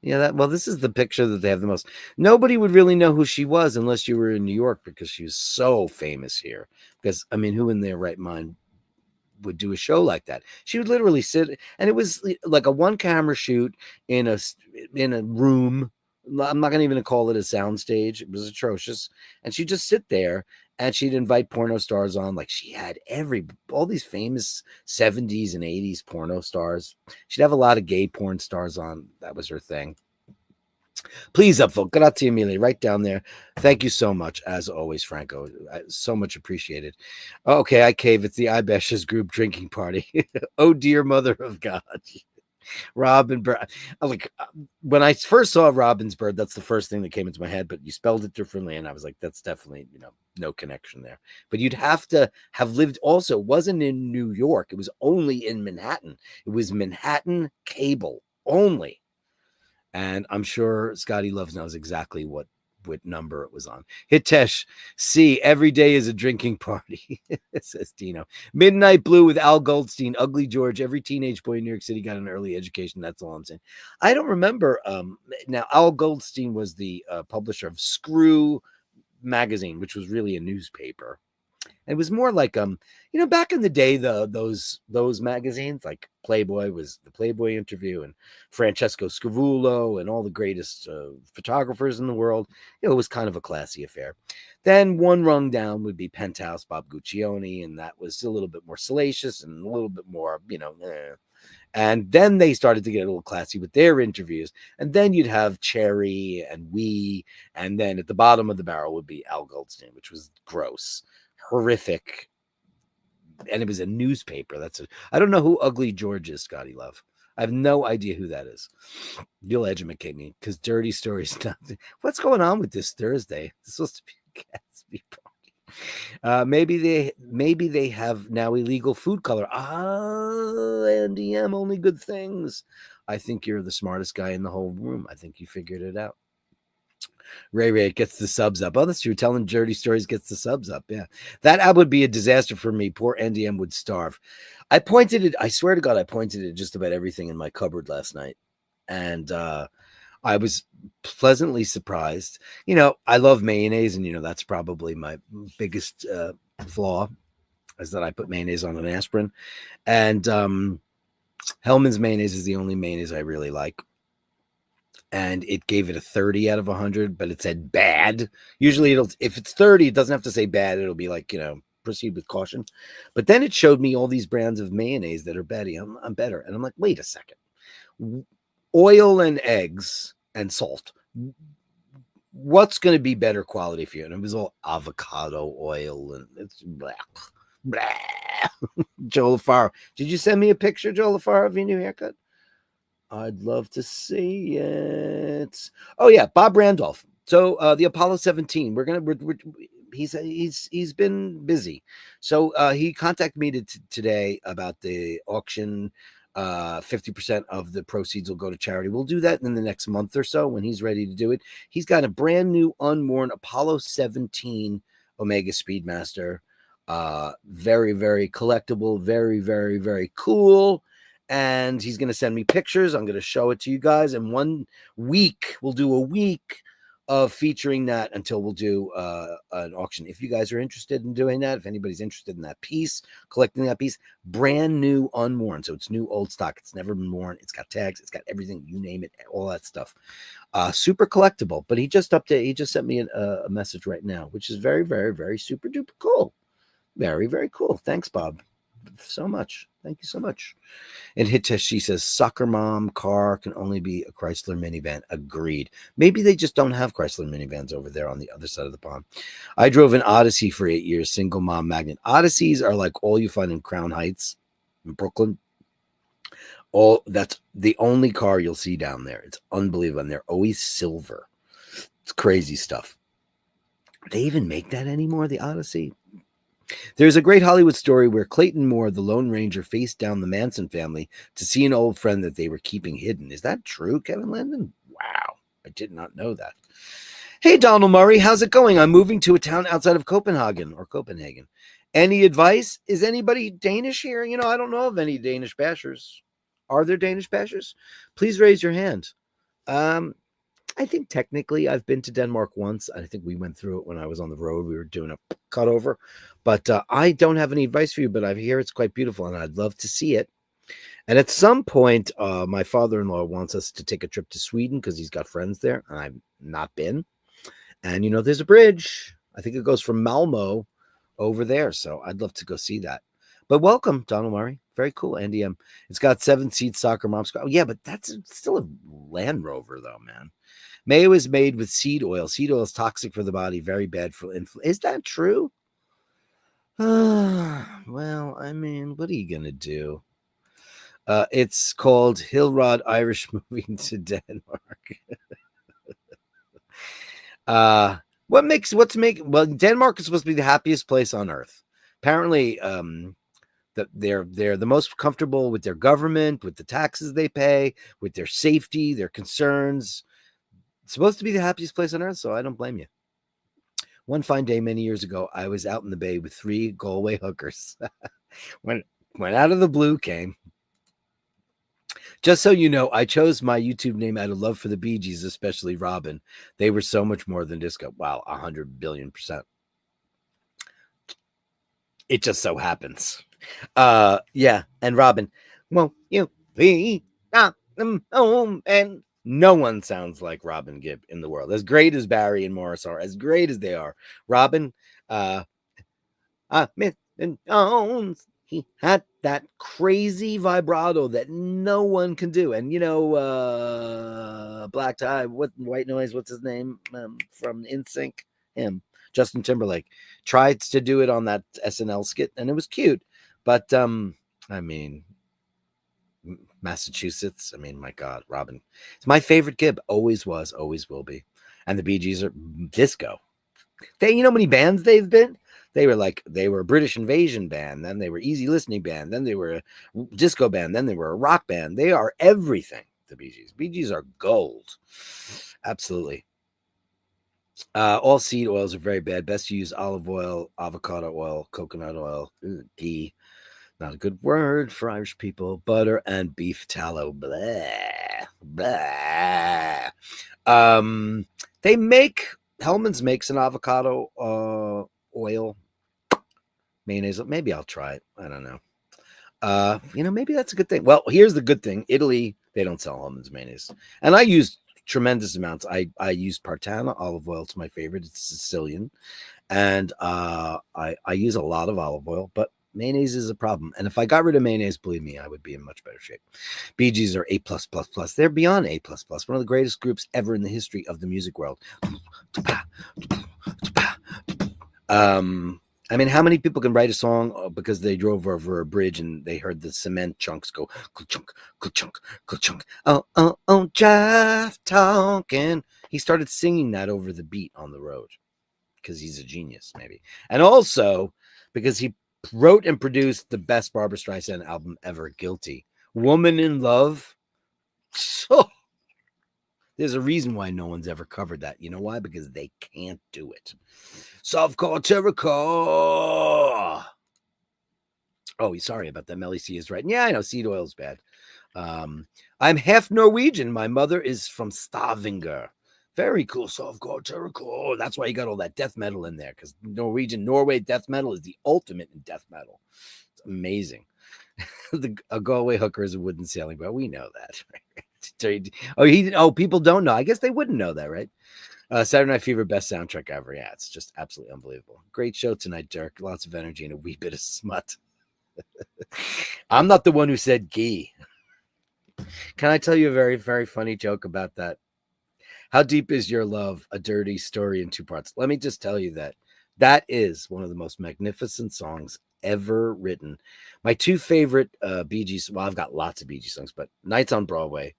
Yeah, this is the picture that they have the most. Nobody would really know who she was unless you were in New York, because she was so famous here. Because, I mean, who in their right mind would do a show like that? She would literally sit, and it was like a one camera shoot in a room. I'm not even going to call it a soundstage. It was atrocious. And she'd just sit there, and she'd invite porno stars on. Like, she had all these famous 70s and 80s porno stars. She'd have a lot of gay porn stars on. That was her thing. Please upvote. Grazie mille. Right down there. Thank you so much, as always, Franco. So much appreciated. Okay, I cave. It's the iBASHERS group drinking party. Oh, dear mother of God. Robin Bird. Like, when I first saw Robin's Bird, that's the first thing that came into my head, but you spelled it differently, and I was like, that's definitely, no connection there. But you'd have to have lived also. It wasn't in New York. It was only in Manhattan. It was Manhattan cable only. And I'm sure Scotty Loves knows exactly what number it was on. Hitesh, see, every day is a drinking party, says Dino. Midnight Blue with Al Goldstein, Ugly George. Every teenage boy in New York City got an early education. That's all I'm saying. I don't remember. Now, Al Goldstein was the publisher of Screw magazine, which was really a newspaper. It was more like back in the day, those magazines, like Playboy was the Playboy Interview, and Francesco Scavullo and all the greatest photographers in the world. It was kind of a classy affair. Then one rung down would be Penthouse, Bob Guccione, and that was a little bit more salacious and a little bit more, And then they started to get a little classy with their interviews. And then you'd have Cherry and We, and then at the bottom of the barrel would be Al Goldstein, which was gross. Horrific. And it was a newspaper. I don't know who Ugly George is, Scotty Love. I have no idea who that is. You'll educate me, because dirty stories. What's going on with this Thursday? It's supposed to be a Gatsby party. Maybe they have now illegal food color. NDM, only good things. I think you're the smartest guy in the whole room. I think you figured it out. Ray gets the subs up. Oh, that's true. Telling dirty stories gets the subs up. Yeah. That ad would be a disaster for me. Poor NDM would starve. I swear to God, I pointed at just about everything in my cupboard last night. And I was pleasantly surprised. I love mayonnaise, and that's probably my biggest flaw, is that I put mayonnaise on an aspirin. And Hellman's mayonnaise is the only mayonnaise I really like. And it gave it a 30 out of 100, but it said bad. Usually if it's 30, it doesn't have to say bad. It'll be like, proceed with caution. But then it showed me all these brands of mayonnaise that are better. I'm better. And I'm like, wait a second. Oil and eggs and salt. What's going to be better quality for you? And it was all avocado oil, and it's blah, blah. Joe LaFaro. Did you send me a picture, Joe LaFaro, of your new haircut? I'd love to see it. Oh yeah, Bob Randolph. So the Apollo 17. He's been busy. So he contacted me today about the auction. 50% of the proceeds will go to charity. We'll do that in the next month or so when he's ready to do it. He's got a brand new unworn Apollo 17 Omega Speedmaster. Very, very collectible. Very, very, very cool. And he's going to send me pictures. I'm going to show it to you guys. And 1 week, we'll do a week of featuring that until we'll do an auction. If you guys are interested in doing that, if anybody's interested in that piece, collecting that piece, brand new, unworn. So it's new, old stock. It's never been worn. It's got tags. It's got everything. You name it, all that stuff. Super collectible. But he just sent me a message right now, which is very, very, very super duper cool. Very, very cool. Thanks, Bob, so much. Thank you so much. And Hitesh, says, soccer mom car can only be a Chrysler minivan. Agreed. Maybe they just don't have Chrysler minivans over there on the other side of the pond. I drove an Odyssey for 8 years, single mom magnet. Odysseys are like all you find in Crown Heights in Brooklyn. That's the only car you'll see down there. It's unbelievable. And they're always silver. It's crazy stuff. They even make that anymore, the Odyssey? There's a great Hollywood story where Clayton Moore, the Lone Ranger, faced down the Manson family to see an old friend that they were keeping hidden. Is that true, Kevin Landon? Wow, I did not know that. Hey, Donald Murray, how's it going? I'm moving to a town outside of Copenhagen. Any advice? Is anybody Danish here? I don't know of any Danish bashers. Are there Danish bashers? Please raise your hand. I think technically I've been to Denmark once. I think we went through it when I was on the road. We were doing a cutover. But I don't have any advice for you, but I hear it's quite beautiful, and I'd love to see it. And at some point, my father-in-law wants us to take a trip to Sweden because he's got friends there, and I've not been. And, there's a bridge. I think it goes from Malmo over there, so I'd love to go see that. But welcome, Donald Murray. Very cool, NDM. It's got 7-seat soccer mom. Oh, yeah, but that's still a Land Rover, though, man. Mayo is made with seed oil. Seed oil is toxic for the body, very bad for inflammation. Is that true? Well, I mean, what are you going to do? It's called Hilrod Irish moving to Denmark. Well, Denmark is supposed to be the happiest place on earth. Apparently, that they're the most comfortable with their government, with the taxes they pay, with their safety, their concerns. It's supposed to be the happiest place on earth, so I don't blame you. One fine day many years ago, I was out in the bay with 3 Galway hookers. when out of the blue came. Just so you know, I chose my YouTube name out of love for the Bee Gees, especially Robin. They were so much more than disco. Wow, 100 billion%. It just so happens. Yeah, and Robin, won't you be home? And no one sounds like Robin Gibb in the world. As great as Barry and Morris are, as great as they are, Robin, Jones, he had that crazy vibrato that no one can do. And Black Tie, White Noise, what's his name from NSYNC? Him, Justin Timberlake, tried to do it on that SNL skit, and it was cute. But I mean, Massachusetts. I mean, my God, Robin. It's my favorite Gibb. Always was, always will be. And the Bee Gees are disco. You know how many bands they've been? They were a British Invasion band. Then they were Easy Listening band. Then they were a disco band. Then they were a rock band. They are everything, the Bee Gees. Bee Gees are gold. Absolutely. All seed oils are very bad. Best to use olive oil, avocado oil, coconut oil, ghee. Not a good word for Irish people. Butter and beef tallow. Blah, blah. They make Hellman's makes an avocado oil mayonnaise. Maybe I'll try it. I don't know. Maybe that's a good thing. Well, here's the good thing. Italy, they don't sell Hellman's mayonnaise. And I use tremendous amounts. I use Partana olive oil. It's my favorite. It's Sicilian. And I use a lot of olive oil, but mayonnaise is a problem. And if I got rid of mayonnaise, believe me, I would be in much better shape. Bee Gees are A+++. They're beyond A++. One of the greatest groups ever in the history of the music world. I mean, how many people can write a song because they drove over a bridge and they heard the cement chunks go chunk, chunk, chunk. Oh, Jeff talking. He started singing that over the beat on the road because he's a genius, maybe. And also because he wrote and produced the best Barbra Streisand album ever, Guilty. Woman in Love. So there's a reason why no one's ever covered that. You know why? Because they can't do it. Softcore terracore. Oh, sorry about that. Melly C is right. Yeah, I know seed oil is bad. I'm half Norwegian. My mother is from Stavanger. Very cool. Softcore terracore. That's why you got all that death metal in there, because Norway death metal is the ultimate in death metal. It's amazing. A Galway hooker is a wooden sailing boat. We know that. People don't know. I guess they wouldn't know that, right? Saturday Night Fever, best soundtrack ever. Yeah, it's just absolutely unbelievable. Great show tonight, Dirk. Lots of energy and a wee bit of smut. I'm not the one who said ghee. Can I tell you a very, very funny joke about that? How deep is your love? A dirty story in 2 parts. Let me just tell you that is one of the most magnificent songs ever written. My 2 favorite Bee Gees. Well, I've got lots of Bee Gees songs, but Nights on Broadway.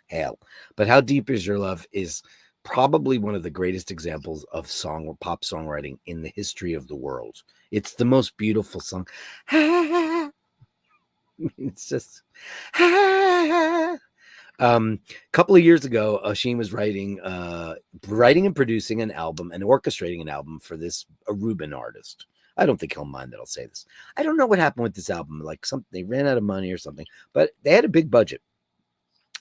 Hell. But How Deep Is Your Love is probably one of the greatest examples of song or pop songwriting in the history of the world. It's the most beautiful song. It's just a couple of years ago, Oisin was writing and producing an album and orchestrating an album for this Aruban artist. I don't think he'll mind that I'll say this. I don't know what happened with this album. Like they ran out of money or something, but they had a big budget.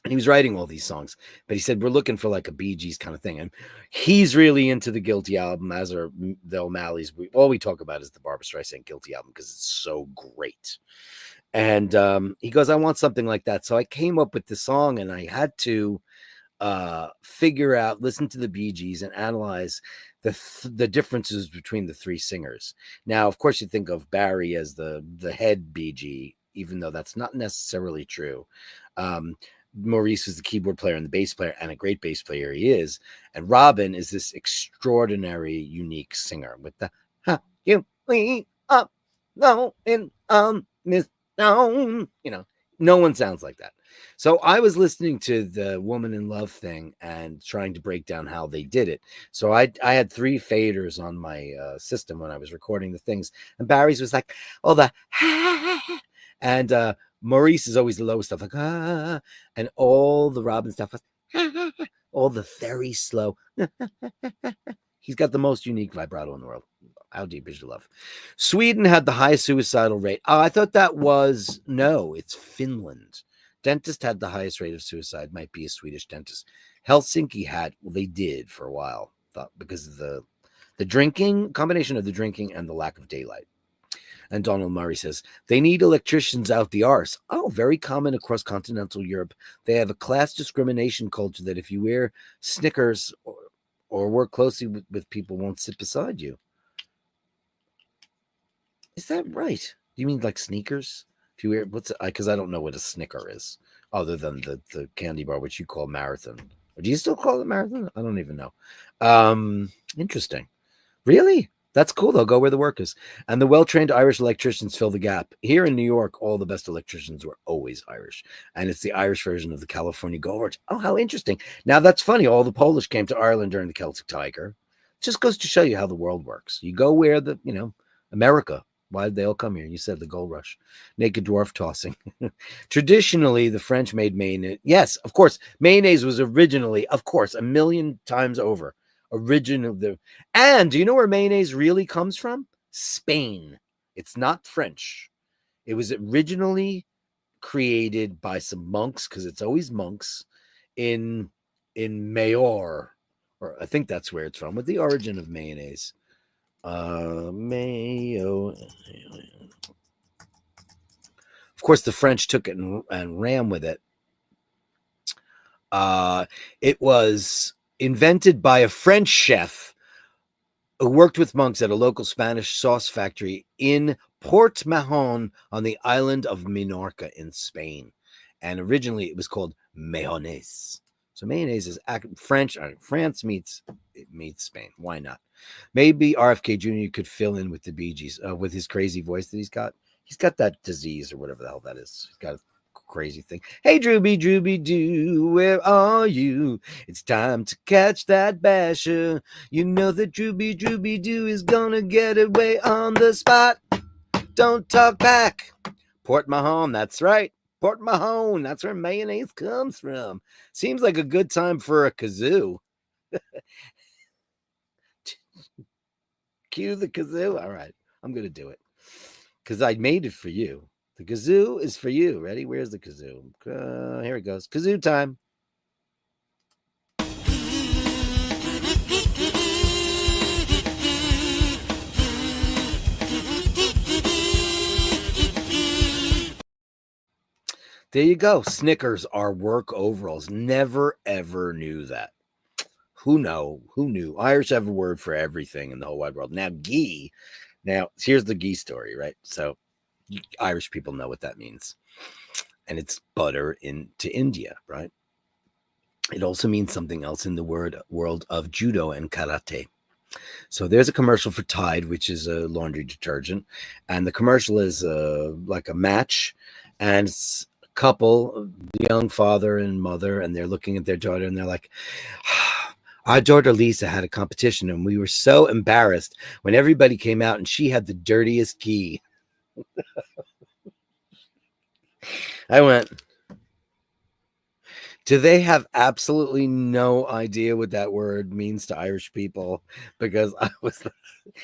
And he was writing all these songs, but he said, we're looking for like a Bee Gees kind of thing. And he's really into the Guilty album, as are the O'Malleys. All we talk about is the Barbra Streisand Guilty album because it's so great. And he goes, I want something like that. So I came up with the song, and I had to figure out, listen to the Bee Gees and analyze the differences between the 3 singers. Now, of course, you think of Barry as the head Bee Gee, even though that's not necessarily true. Maurice is the keyboard player and the bass player, and a great bass player he is. And Robin is this extraordinary, unique singer with the you up low in Miss Down. No one sounds like that. So I was listening to the Woman in Love thing and trying to break down how they did it. So I had 3 faders on my system when I was recording the things, and Barry's was like, oh, the and Maurice is always the low stuff, like and all the Robin stuff was all the very slow. He's got the most unique vibrato in the world. How deep is your love? Sweden had the highest suicidal rate. I thought that was it's Finland. Dentist had the highest rate of suicide. Might be a Swedish dentist. Helsinki had, well, they did for a while, because of the drinking, combination of the drinking and the lack of daylight. And Donald Murray says, they need electricians out the arse. Oh, very common across continental Europe. They have a class discrimination culture that if you wear Snickers or work closely with people, won't sit beside you. Is that right? Do you mean like sneakers? If you wear, because I don't know what a Snicker is, other than the candy bar, which you call Marathon. Or do you still call it Marathon? I don't even know. Interesting. Really? That's cool, though. Go where the work is. And the well-trained Irish electricians fill the gap. Here in New York, all the best electricians were always Irish. And it's the Irish version of the California Gold Rush. Oh, how interesting. Now, that's funny. All the Polish came to Ireland during the Celtic Tiger. It just goes to show you how the world works. You go where America. Why did they all come here? You said the gold rush. Naked dwarf tossing. Traditionally, the French made mayonnaise. Yes, of course. Mayonnaise was originally, of course, a million times over. And do you know where mayonnaise really comes from? Spain. It's not French. It was originally created by some monks, because it's always monks in Mayor, or I think that's where it's from. With the origin of mayonnaise, mayo. Of course, the French took it and ran with it. It was invented by a French chef who worked with monks at a local Spanish sauce factory in Port Mahon on the island of Minorca in Spain. And originally it was called mayonnaise. So mayonnaise is French. France meets Spain. Why not? Maybe RFK Jr. could fill in with the Bee Gees with his crazy voice that he's got. He's got that disease or whatever the hell that is. He's got a crazy thing. Hey, Drooby Doo, where are you? It's time to catch that basher. You know that Drooby Doo is gonna get away on the spot. Don't talk back. Port Mahon, that's right. Port Mahon, that's where mayonnaise comes from. Seems like a good time for a kazoo. Cue the kazoo. All right, I'm gonna do it because I made it for you. The kazoo is for you. Ready? Where's the kazoo? Here it goes. Kazoo time. There you go. Snickers are work overalls. Never, ever knew that. Who knew? Irish have a word for everything in the whole wide world. Now, ghee. Now, here's the ghee story, right? So, Irish people know what that means. And it's butter into India, right? It also means something else in the world of judo and karate. So there's a commercial for Tide, which is a laundry detergent. And the commercial is like a match. And it's a couple, the young father and mother, and they're looking at their daughter and they're like, our daughter Lisa had a competition and we were so embarrassed when everybody came out and she had the dirtiest ghee. I went, do they have absolutely no idea what that word means to Irish people? Because I was,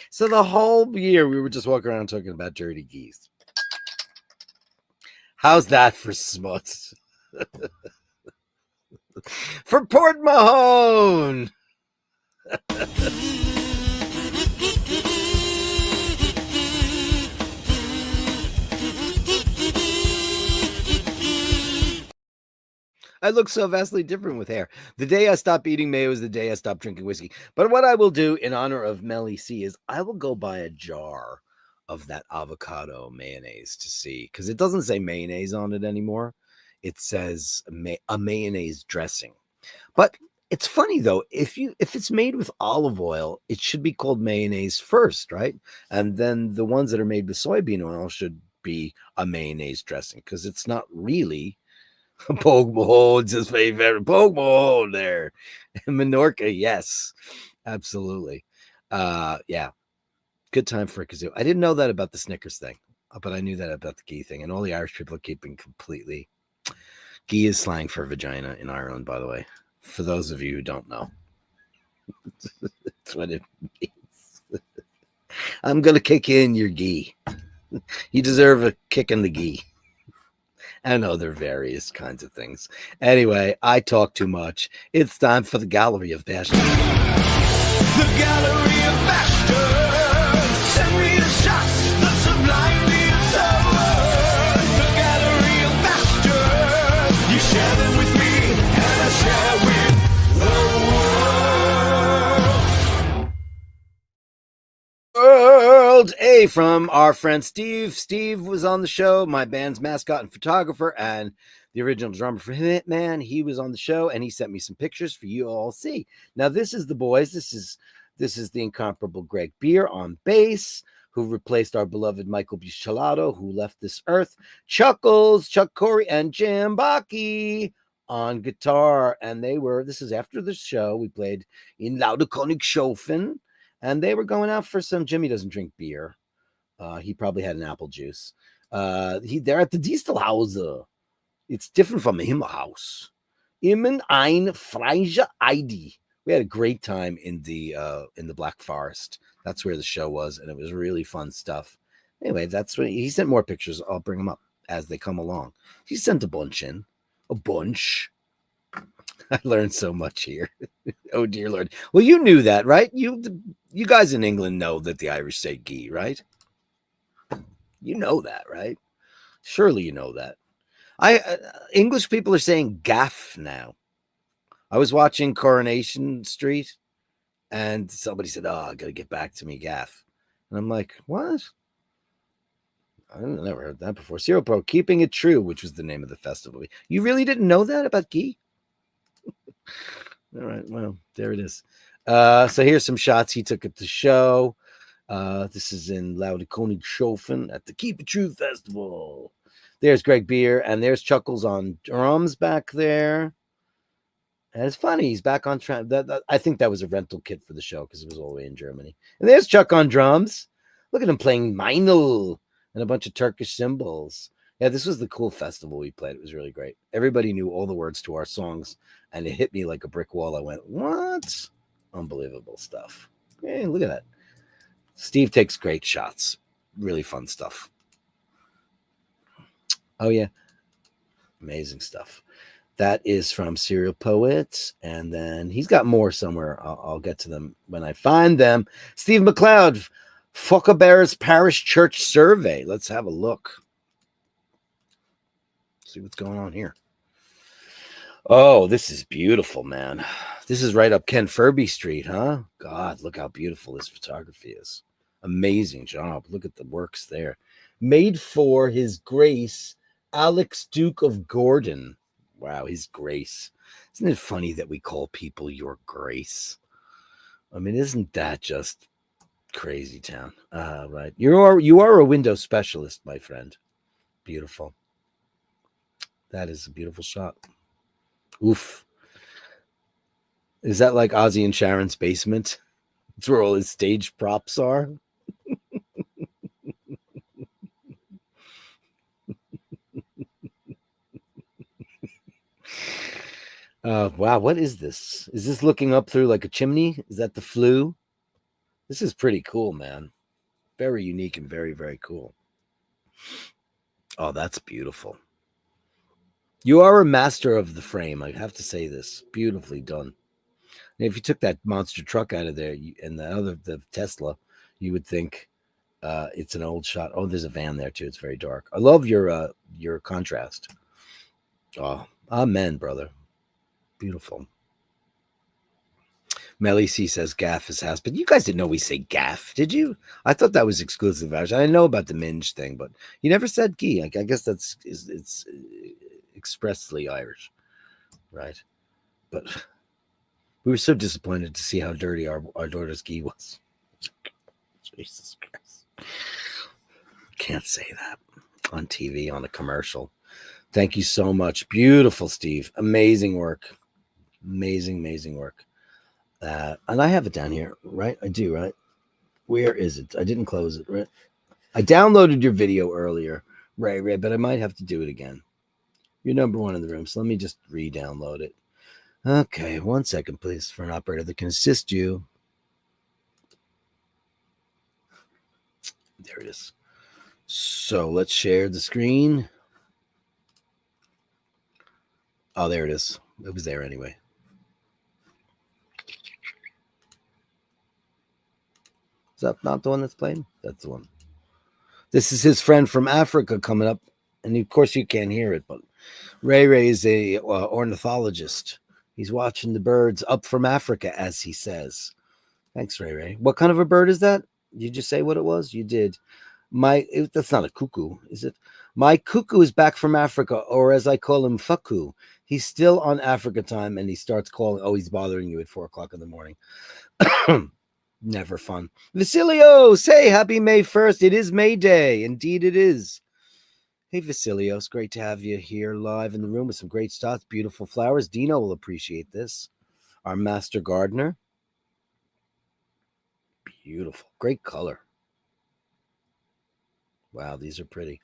so the whole year we were just walking around talking about dirty geese. How's that for smuts? For Port Mahon. I look so vastly different with hair. The day I stop eating mayo is the day I stop drinking whiskey. But what I will do in honor of Melly C is I will go buy a jar of that avocado mayonnaise to see, because it doesn't say mayonnaise on it anymore. It says a mayonnaise dressing. But it's funny though, if it's made with olive oil, it should be called mayonnaise first, right? And then the ones that are made with soybean oil should be a mayonnaise dressing, because it's not really. Pogue Mahone's his favorite. Pogue Mahone there. Minorca, yes. Absolutely. Yeah. Good time for a kazoo. I didn't know that about the Snickers thing, but I knew that about the ghee thing. And all the Irish people are keeping completely. Ghee is slang for vagina in Ireland, by the way. For those of you who don't know. That's what it means. I'm going to kick in your ghee. You deserve a kick in the ghee. And other various kinds of things. Anyway, I talk too much. It's time for the Gallery of Bashtards. The Gallery of Bashtards. Send me the shots, the sublimely absurd. The Gallery of Bashtards. You share them with me, and I share with the world. A from our friend Steve. Steve was on the show, my band's mascot and photographer, and the original drummer for Hitman. He was on the show, and he sent me some pictures for you all to see. Now, this is the boys. This is the incomparable Greg Beer on bass, who replaced our beloved Michael Bucciolato, who left this earth. Chuckles, Chuck Corey, and Jim Baki on guitar. And this is after the show. We played in Laudekonig Schofen. And they were going out for some, Jimmy doesn't drink beer, He probably had an apple juice. They're at the Distelhause. It's different from Himmelhaus. Immen ein Freie ID. We had a great time in the Black Forest. That's where the show was, and it was really fun stuff. Anyway, that's what he sent more pictures. I'll bring them up as they come along. He sent a bunch in. A bunch. I learned so much here. Oh dear Lord. Well, you knew that, right? You guys in England know that the Irish say ghee, right? You know that, right? Surely you know that. English people are saying gaff now. I was watching Coronation Street, and somebody said, "Oh, I got to get back to me, gaff," and I'm like, "What? I never heard that before." Zero Pro, Keeping It True, which was the name of the festival. You really didn't know that about ghee? All right, well, there it is. So here's some shots he took at the show. This is in Laudekoningshofen at the Keep It True Festival. There's Greg Beer, and there's Chuckles on drums back there. And it's funny, he's back on track. I think that was a rental kit for the show because it was all the way in Germany. And there's Chuck on drums. Look at him playing Meinl and a bunch of Turkish cymbals. Yeah, this was the cool festival we played. It was really great. Everybody knew all the words to our songs, and it hit me like a brick wall. I went, what? Unbelievable stuff. Hey, look at that. Steve takes great shots. Really fun stuff. Oh, yeah. Amazing stuff. That is from Serial Poets. And then he's got more somewhere. I'll get to them when I find them. Steve McLeod, Focke-Bear's Parish Church Survey. Let's have a look. See what's going on here. Oh, this is beautiful, man. This is right up Ken Furby Street, huh? God, look how beautiful this photography is. Amazing job. Look at the works there. Made for His Grace, Alex Duke of Gordon. Wow, His Grace. Isn't it funny that we call people Your Grace? I mean, isn't that just crazy town? Right. You are a window specialist, my friend. Beautiful. That is a beautiful shot. Oof. Is that like Ozzy and Sharon's basement? That's where all his stage props are. Wow, what is this? Is this looking up through like a chimney? Is that the flue? This is pretty cool, man. Very unique and very, very cool. Oh, that's beautiful. You are a master of the frame. I have to say this. Beautifully done. And if you took that monster truck out of there and the Tesla, you would think it's an old shot. Oh, there's a van there too. It's very dark. I love your contrast. Oh, amen, brother. Beautiful. Melly C says gaff is house, but you guys didn't know we say gaff, did you? I thought that was exclusive Irish. I know about the minge thing, but you never said ghee. I guess it's expressly Irish, right? But we were so disappointed to see how dirty our daughter's ghee was. Jesus Christ. Can't say that on TV, on a commercial. Thank you so much. Beautiful, Steve. Amazing work. Amazing work. And I have it down here, right? I do, right? Where is it? I didn't close it, right? I downloaded your video earlier, Ray, but I might have to do it again. You're number one in the room, so let me just re-download it. Okay, 1 second, please, for an operator that can assist you. There it is. So let's share the screen. Oh, there it is. It was there anyway. Is that not the one that's playing? That's the one. This is his friend from Africa coming up. And of course you can't hear it, but Ray is a ornithologist. He's watching the birds up from Africa, as he says. Thanks, Ray. What kind of a bird is that? Did you just say what it was? You did. That's not a cuckoo, is it? My cuckoo is back from Africa, or as I call him, Faku. He's still on Africa time, and he starts calling. Oh, he's bothering you at 4 o'clock in the morning. Never fun. Vasilio, say happy May 1st. It is May Day. Indeed, it is. Hey, Vasilio, it's great to have you here live in the room with some great shots. Beautiful flowers. Dino will appreciate this. Our master gardener. Beautiful. Great color. Wow, these are pretty.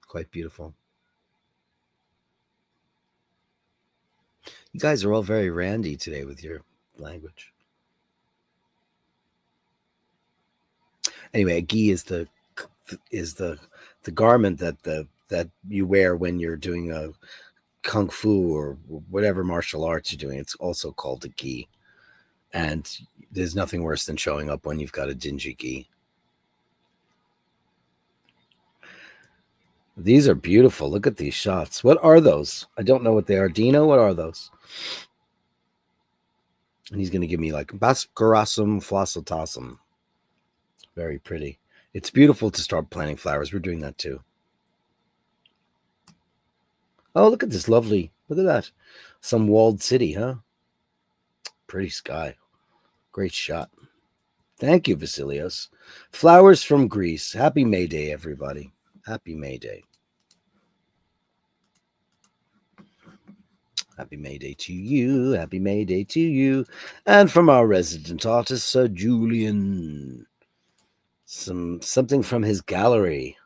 Quite beautiful. You guys are all very randy today with your language. Anyway, a gi is the garment that you wear when you're doing a kung fu or whatever martial arts you're doing. It's also called a gi, and there's nothing worse than showing up when you've got a dingy gi. These are beautiful. Look at these shots. What are those? I don't know what they are. Dino, what are those? And he's going to give me like Bascarasum flossotasum. Very pretty. It's beautiful to start planting flowers. We're doing that too. Oh, look at this lovely. Look at that. Some walled city, huh? Pretty sky. Great shot. Thank you, Vasilios. Flowers from Greece. Happy May Day, everybody. Happy May Day. Happy May Day to you. Happy May Day to you. And from our resident artist, Sir Julian. Something from his gallery.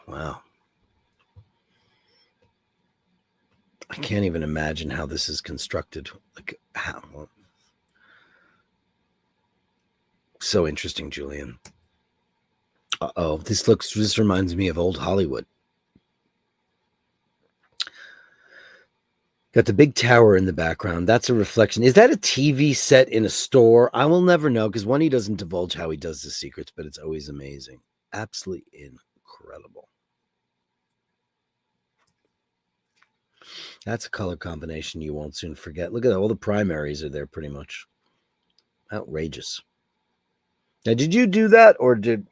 Wow. I can't even imagine how this is constructed. Like how. So interesting, Julian. Uh-oh. This reminds me of old Hollywood. Got the big tower in the background. That's a reflection. Is that a TV set in a store? I will never know because one, he doesn't divulge how he does the secrets, but it's always amazing. Absolutely incredible. That's a color combination you won't soon forget. Look at that. All the primaries are there pretty much. Outrageous. Now, did you do that or do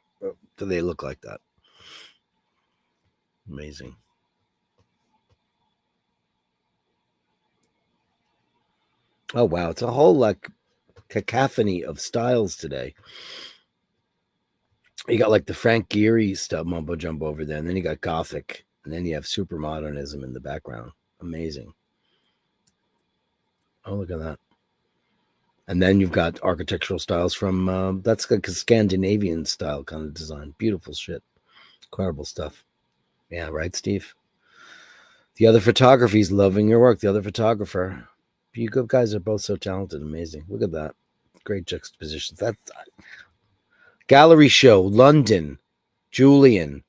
they look like that? Amazing. Oh, wow. It's a whole like cacophony of styles today. You got like the Frank Gehry stuff, mumbo jumbo over there, and then you got Gothic, and then you have super modernism in the background. Amazing. Oh, look at that. And then you've got architectural styles from that's like a Scandinavian style kind of design. Beautiful shit. Incredible stuff. Yeah, right, Steve? The other photography's loving your work. The other photographer. You guys are both so talented. Amazing. Look at that. Great juxtapositions. That's gallery show, London. Julian.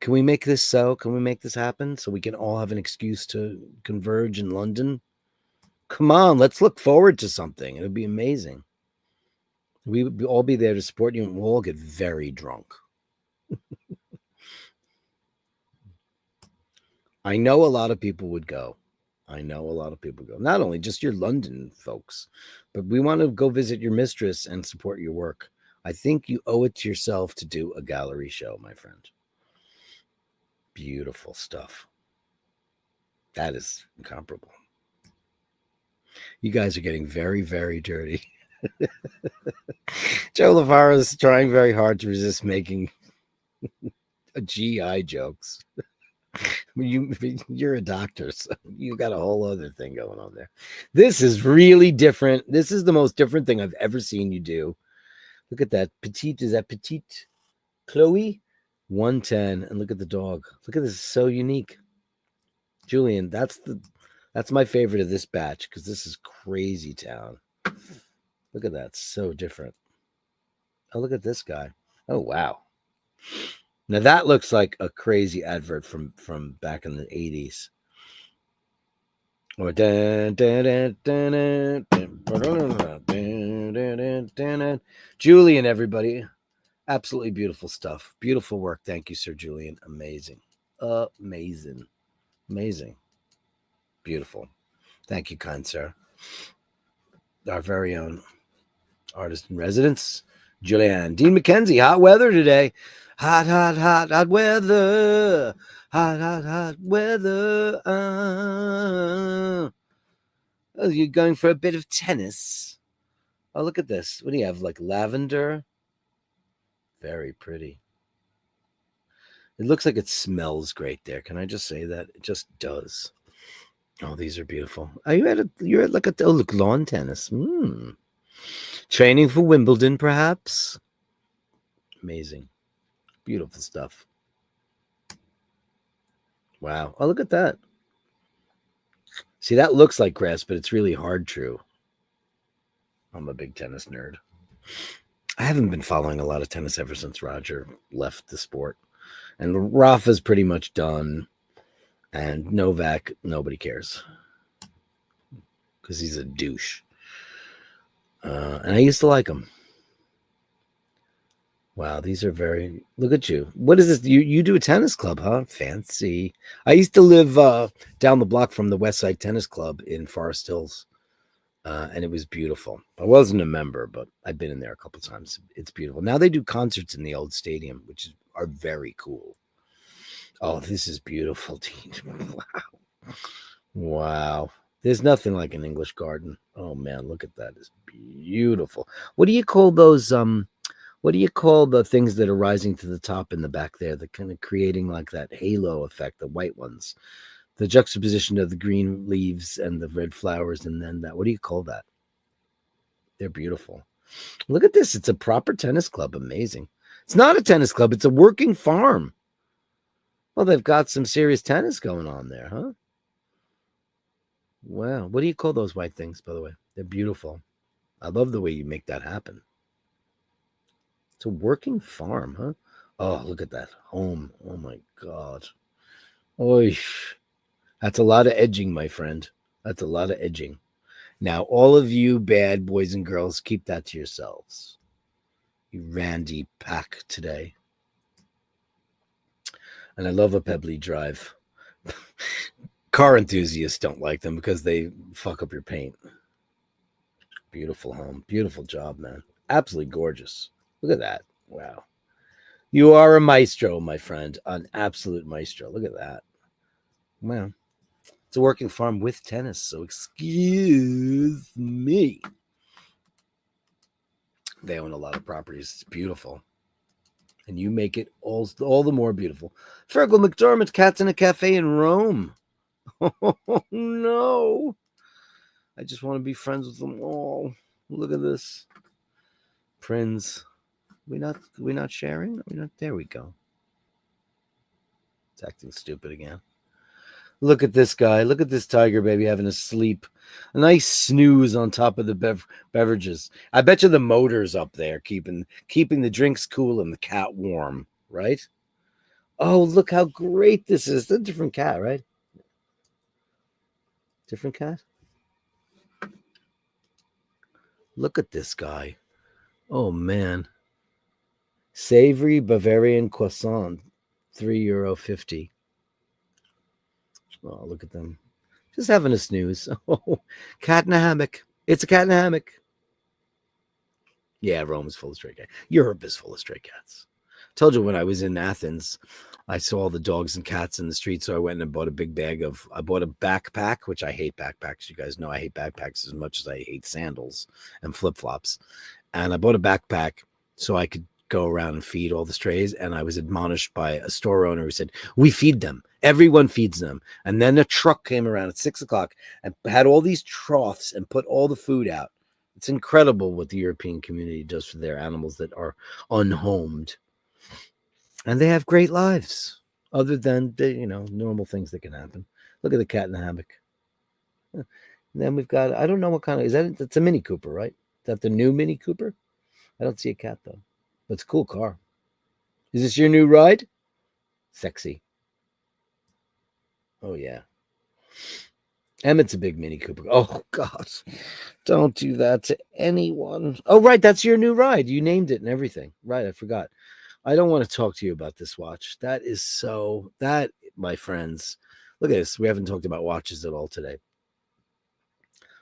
Can we make this so? Can we make this happen so we can all have an excuse to converge in London? Come on, let's look forward to something. It would be amazing. We would all be there to support you, and we'll all get very drunk. I know a lot of people would go. Not only just your London folks, but we want to go visit your mistress and support your work. I think you owe it to yourself to do a gallery show, my friend. Beautiful stuff. That is incomparable. You guys are getting very, very dirty. Joe LaVara is trying very hard to resist making GI jokes. You're a doctor, so you got a whole other thing going on there. This is really different. This is the most different thing I've ever seen you do. Look at that. Petite, is that Petite Chloe? 110. And look at the dog. Look at this. It's so unique. Julian, that's my favorite of this batch because this is crazy town. Look at that. So different. Oh, look at this guy. Oh, wow. Now that looks like a crazy advert from back in the 80s. Or Julian, everybody. Absolutely beautiful stuff. Beautiful work. Thank you, Sir Julian. Amazing. Amazing. Beautiful. Thank you, kind sir. Our very own artist in residence, Julianne. Dean McKenzie, hot weather today. Hot weather. Hot weather. Oh, you're going for a bit of tennis. Oh, look at this. What do you have? Like lavender? Very pretty. It looks like it smells great there. Can I just say that? It just does. Oh, these are beautiful. Are you at you're at like oh, look, lawn tennis. Training for Wimbledon, perhaps. Amazing. Beautiful stuff. Wow. Oh, look at that. See, that looks like grass, but it's really hard true. I'm a big tennis nerd. I haven't been following a lot of tennis ever since Roger left the sport. And Rafa's pretty much done. And Novak, nobody cares. Because he's a douche. And I used to like him. Wow, these are very. Look at you. What is this? You do a tennis club, huh? Fancy. I used to live down the block from the West Side Tennis Club in Forest Hills, and it was beautiful. I wasn't a member, but I've been in there a couple times. It's beautiful. Now they do concerts in the old stadium, which are very cool. Oh, this is beautiful, Dean. Wow. Wow. There's nothing like an English garden. Oh man, look at that. It's beautiful. What do you call those what do you call the things that are rising to the top in the back there? They're kind of creating like that halo effect, the white ones. The juxtaposition of the green leaves and the red flowers, and then that. What do you call that? They're beautiful. Look at this. It's a proper tennis club. Amazing. It's not a tennis club. It's a working farm. Well, they've got some serious tennis going on there, huh? Wow. What do you call those white things, by the way? They're beautiful. I love the way you make that happen. It's a working farm, huh? Oh, look at that home. Oh, my God. Oy. That's a lot of edging, my friend. That's a lot of edging. Now, all of you bad boys and girls, keep that to yourselves. You randy pack today. And I love a Pebbly Drive. Car enthusiasts don't like them because they fuck up your paint. Beautiful home. Beautiful job, man. Absolutely gorgeous. Look at that. Wow. You are a maestro, my friend. An absolute maestro. Look at that. Wow. It's a working farm with tennis, so excuse me. They own a lot of properties. It's beautiful. And you make it all the more beautiful. Fergal McDermott, Cats in a Cafe in Rome. Oh, no. I just want to be friends with them all. Look at this. Friends. We not sharing? We not. There we go. It's acting stupid again. Look at this guy. Look at this tiger baby having a sleep. A nice snooze on top of the beverages. I bet you the motor's up there keeping the drinks cool and the cat warm, right? Oh, look how great this is. It's a different cat, right? Different cat? Look at this guy. Oh, man. Savory Bavarian croissant, €3.50. Oh, look at them. Just having a snooze. Oh, cat in a hammock. It's a cat in a hammock. Yeah, Rome is full of stray cats. Europe is full of stray cats. Told you when I was in Athens, I saw all the dogs and cats in the street, so I went and bought a big bag of. I bought a backpack, which I hate backpacks. You guys know I hate backpacks as much as I hate sandals and flip flops. And I bought a backpack so I could go around and feed all the strays. And I was admonished by a store owner who said, "We feed them. Everyone feeds them." And then a truck came around at 6 o'clock and had all these troughs and put all the food out. It's incredible what the European community does for their animals that are unhomed. And they have great lives, other than the, normal things that can happen. Look at the cat in the hammock. And then we've got, I don't know what kind of, it's a Mini Cooper, right? Is that the new Mini Cooper? I don't see a cat though. But it's a cool car. Is this your new ride? Sexy. Oh yeah. Emmett's a big Mini Cooper. Oh God. Don't do that to anyone. Oh, right. That's your new ride. You named it and everything. Right. I forgot. I don't want to talk to you about this watch. That, my friends, look at this. We haven't talked about watches at all today.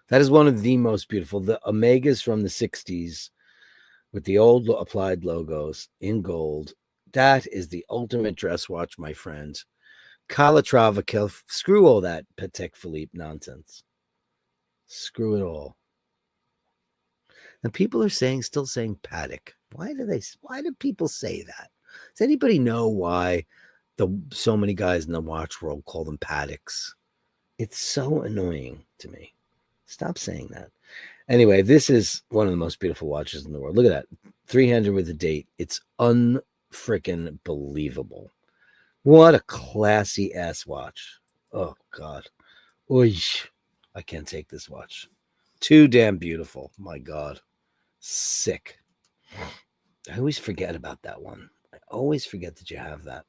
That is one of the most beautiful. The Omegas from the 60s with the old applied logos in gold. That is the ultimate dress watch, my friend. Calatrava, screw all that Patek Philippe nonsense. Screw it all. And people are still saying Patek. Why do people say that? Does anybody know why so many guys in the watch world call them Pateks? It's so annoying to me. Stop saying that. Anyway, this is one of the most beautiful watches in the world. Look at that. 300 with a date. It's unfreaking believable. What a classy ass watch. Oh, God. Oy. I can't take this watch. Too damn beautiful. My God. Sick. I always forget about that one. I always forget that you have that.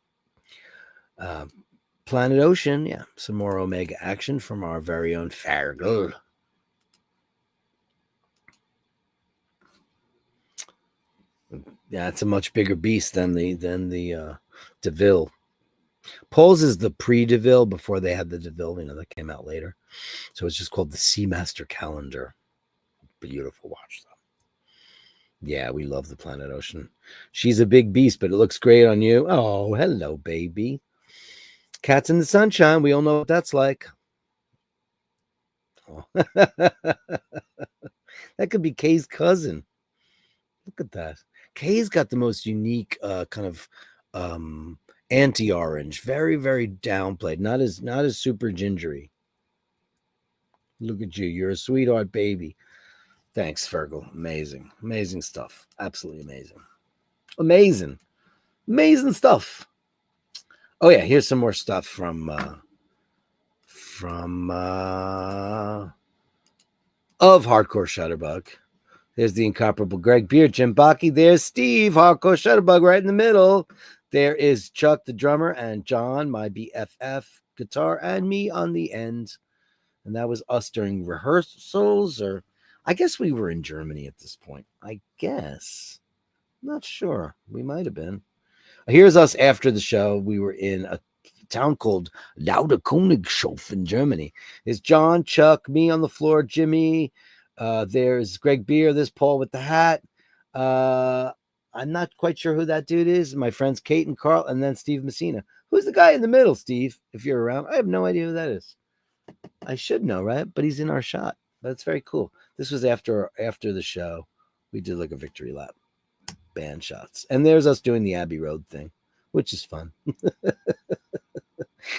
Planet Ocean. Yeah. Some more Omega action from our very own Fargo. Yeah, it's a much bigger beast than the DeVille. Poles is the pre-DeVille before they had the DeVille, that came out later. So it's just called the Seamaster Calendar. Beautiful watch, though. Yeah, we love the Planet Ocean. She's a big beast, but it looks great on you. Oh, hello, baby. Cats in the Sunshine. We all know what that's like. Oh. That could be Kay's cousin. Look at that. Kay's got the most unique kind of anti-orange. Very, very downplayed. Not as super gingery. Look at you. You're a sweetheart baby. Thanks, Fergal. Amazing. Amazing stuff. Absolutely amazing. Amazing. Amazing stuff. Oh yeah, here's some more stuff from of Hardcore Shutterbug. There's the incomparable Greg Beard, Jim Bakke. There's Steve, Hardcore Shutterbug, right in the middle. There is Chuck, the drummer, and John, my BFF, guitar, and me on the end. And that was us during rehearsals, or I guess we were in Germany at this point. I guess. Not sure. We might have been. Here's us after the show. We were in a town called Lauderkönigshof in Germany. There's John, Chuck, me on the floor, Jimmy. There's Greg Beer. There's Paul with the hat. I'm not quite sure who that dude is. My friends Kate and Carl, and then Steve Messina. Who's the guy in the middle, Steve? If you're around, I have no idea who that is. I should know, right? But he's in our shot. That's very cool. This was after the show. We did like a victory lap, band shots, and there's us doing the Abbey Road thing, which is fun.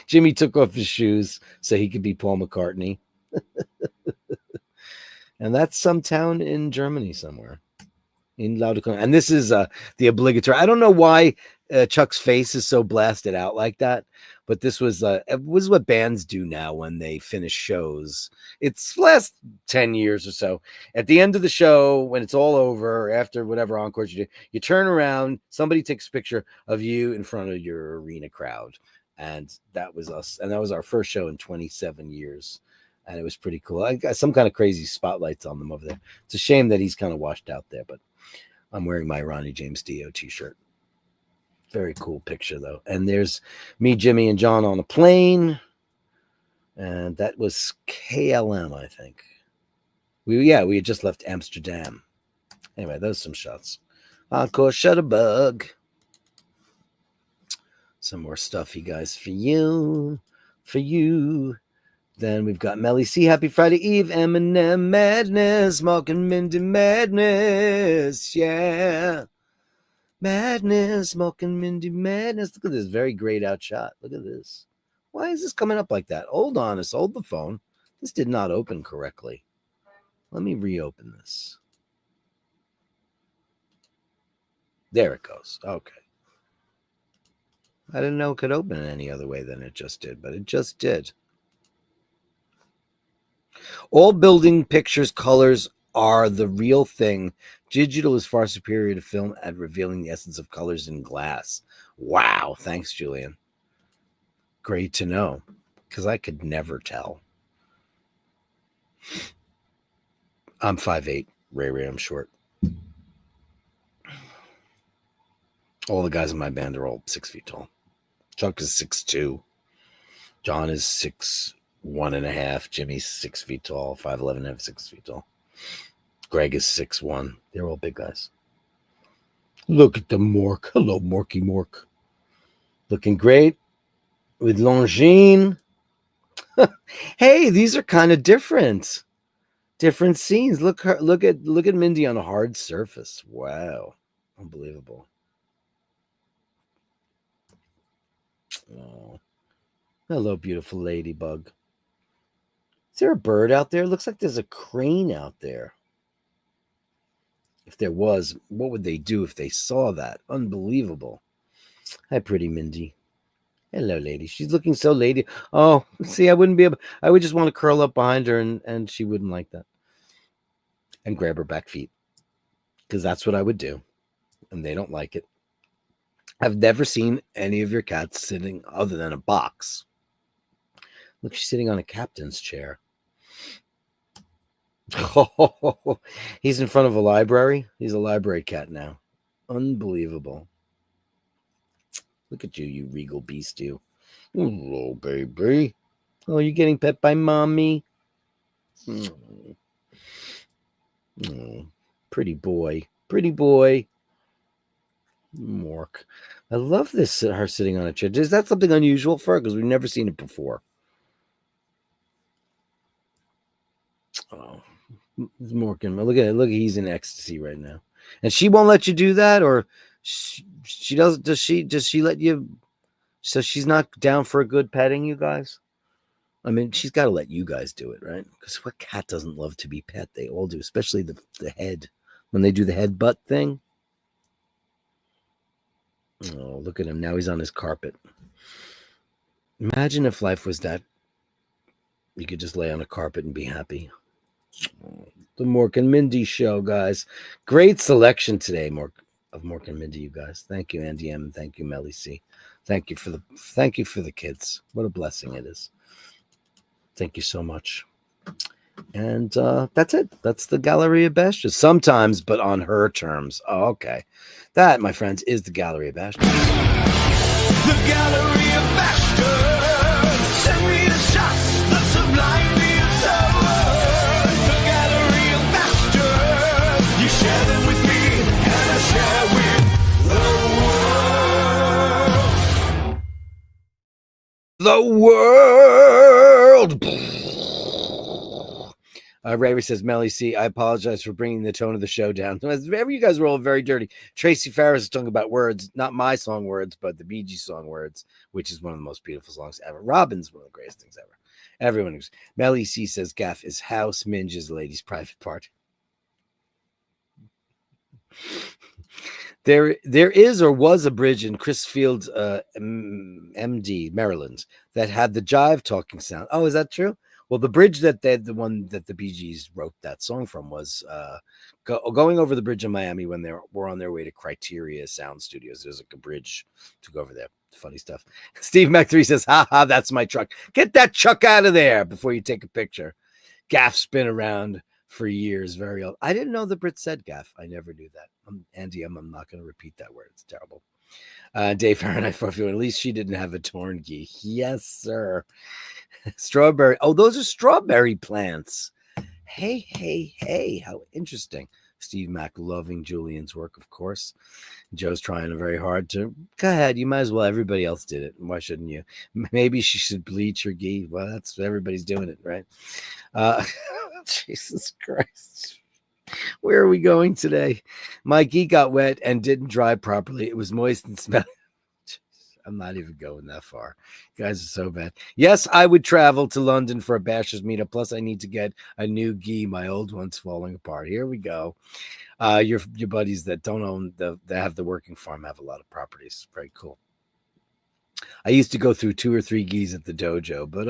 Jimmy took off his shoes so he could be Paul McCartney, and that's some town in Germany somewhere. In Lauderkonen. And this is the obligatory. I don't know why Chuck's face is so blasted out like that, but this was what bands do now when they finish shows. It's last 10 years or so. At the end of the show, when it's all over, after whatever encores you do, you turn around, somebody takes a picture of you in front of your arena crowd. And that was us. And that was our first show in 27 years. And it was pretty cool. I got some kind of crazy spotlights on them over there. It's a shame that he's kind of washed out there, but I'm wearing my Ronnie James Dio t-shirt. Very cool picture, though. And there's me, Jimmy, and John on a plane. And that was KLM, I think. We had just left Amsterdam. Anyway, those are some shots. Hardcore Shutterbug. Some more stuff, you guys, for you. For you. Then we've got Melly C. Happy Friday Eve. Eminem Madness. Mark and Mindy Madness. Yeah. Madness. Mark and Mindy Madness. Look at this very grayed out shot. Look at this. Why is this coming up like that? Hold on. Hold the phone. This did not open correctly. Let me reopen this. There it goes. Okay. I didn't know it could open any other way than it just did, but it just did. All building pictures colors are the real thing. Digital is far superior to film at revealing the essence of colors in glass. Wow. Thanks, Julian. Great to know, because I could never tell. I'm 5'8". Ray, I'm short. All the guys in my band are all 6 feet tall. Chuck is 6'2". John is 6'1.5". Jimmy's 6 feet tall. 5'11 and 6 feet tall. Greg is 6'1". They're all big guys. Look at the Mork. Hello, Morky Mork. Looking great with Longines. Hey, these are kind of different. Different scenes. Look at Mindy on a hard surface. Wow. Unbelievable. Oh. Hello, beautiful ladybug. Is there a bird out there? It looks like there's a crane out there. If there was, what would they do if they saw that? Unbelievable. Hi, pretty Mindy. Hello, lady. She's looking so lady. Oh, see, I wouldn't be able. I would just want to curl up behind her, and she wouldn't like that. And grab her back feet, because that's what I would do, and they don't like it. I've never seen any of your cats sitting other than a box. Look, she's sitting on a captain's chair. Oh, he's in front of a library. He's a library cat now. Unbelievable. Look at you, you regal beast, you. Hello, baby. Oh, you're getting pet by mommy? Oh, pretty boy. Pretty boy. Mork. I love this, her sitting on a chair. Is that something unusual for her? Because we've never seen it before. Oh, Morgan. Look at it. Look, he's in ecstasy right now. And she won't let you do that? Or she does she let you? So she's not down for a good petting, you guys? I mean, she's got to let you guys do it, right? Because what cat doesn't love to be pet? They all do, especially the head. When they do the head butt thing. Oh, look at him. Now he's on his carpet. Imagine if life was that. You could just lay on a carpet and be happy. The Mork and Mindy show, guys. Great selection today, of Mork and Mindy, you guys. Thank you, Andy M. And thank you, Melly C. Thank you for the kids. What a blessing it is. Thank you so much. And that's it. That's the Gallery of Bashtards. Sometimes, but on her terms. Oh, okay. That, my friends, is the Gallery of Bashtards. The Gallery of Bashtards. Send me the shots that sublime the absurd. The Gallery of Bashtards. You share them with me, and I share with the world. Ray says, Melly C, I apologize for bringing the tone of the show down. You guys were all very dirty. Tracy Farris is talking about words, not my song words, but the Bee Gees song words, which is one of the most beautiful songs ever. Robin's one of the greatest things ever. Everyone who's Melly C says, Gaff is house, Minge is the lady's private part. There is or was a bridge in Chrisfield, MD, Maryland, that had the jive talking sound. Oh, is that true? Well, the bridge the one that the Bee Gees wrote that song from was going over the bridge in Miami when they were on their way to Criteria Sound Studios. There's like a bridge to go over there. Funny stuff. Steve Mac3 says, ha, that's my truck. Get that truck out of there before you take a picture. Gaff's been around for years, very old. I didn't know the Brits said gaff. I never knew that. Andy, I'm not going to repeat that word. It's terrible. Dave Fahrenheit 451. At least she didn't have a torn gi. Yes, sir. Strawberry. Oh, those are strawberry plants. Hey. How interesting. Steve Mack loving Julian's work, of course. Joe's trying very hard to. Go ahead. You might as well. Everybody else did it. Why shouldn't you? Maybe she should bleach her gi. Well, that's everybody's doing it, right? Jesus Christ. Where are we going today? My gi got wet and didn't dry properly. It was moist and smelly. I'm not even going that far. You guys are so bad. Yes, I would travel to London for a Bashers meetup. Plus, I need to get a new gi. My old one's falling apart. Here we go. Your buddies that don't own that have the working farm have a lot of properties. Very cool. I used to go through 2 or 3 gis at the dojo, but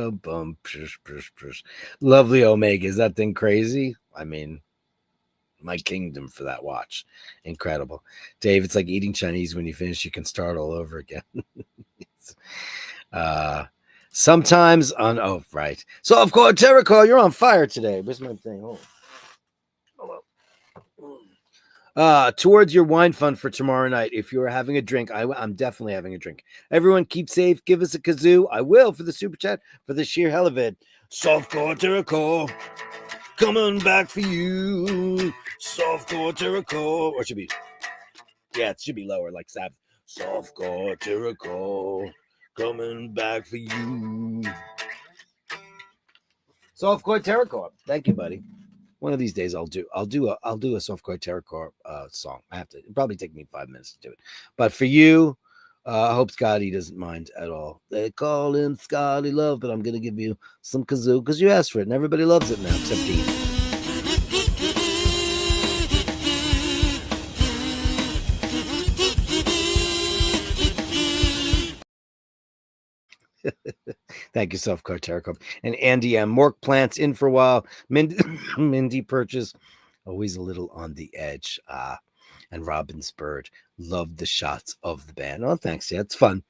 lovely Omega. Is that thing crazy? I mean, my kingdom for that watch. Incredible. Dave, it's like eating Chinese. When you finish, you can start all over again. Sometimes on, right. So, of course, Terracall, you're on fire today. Where's my thing? Hello. Towards your wine fund for tomorrow night. If you're having a drink, I'm definitely having a drink. Everyone keep safe. Give us a kazoo. I will for the super chat for the sheer hell of it. Softcore Terracall. Coming back for you. Softcore Terracall. Or it should be. Yeah, it should be lower, like Sabbath. Softcore Terracall. Coming back for you. Softcore Terracall. Thank you, buddy. One of these days I'll do a Softcore Terracall song. I have to. It'll probably take me 5 minutes to do it. But for you, I hope Scotty doesn't mind at all. They call him Scotty Love, but I'm going to give you some kazoo because you asked for it, and everybody loves it now, except Dean. Thank you, Self Carterico. And Andy M. Mork Plants in for a while. Mindy Purchase, always a little on the edge. And Robin's Bird loved the shots of the band. Oh, thanks. Yeah, it's fun.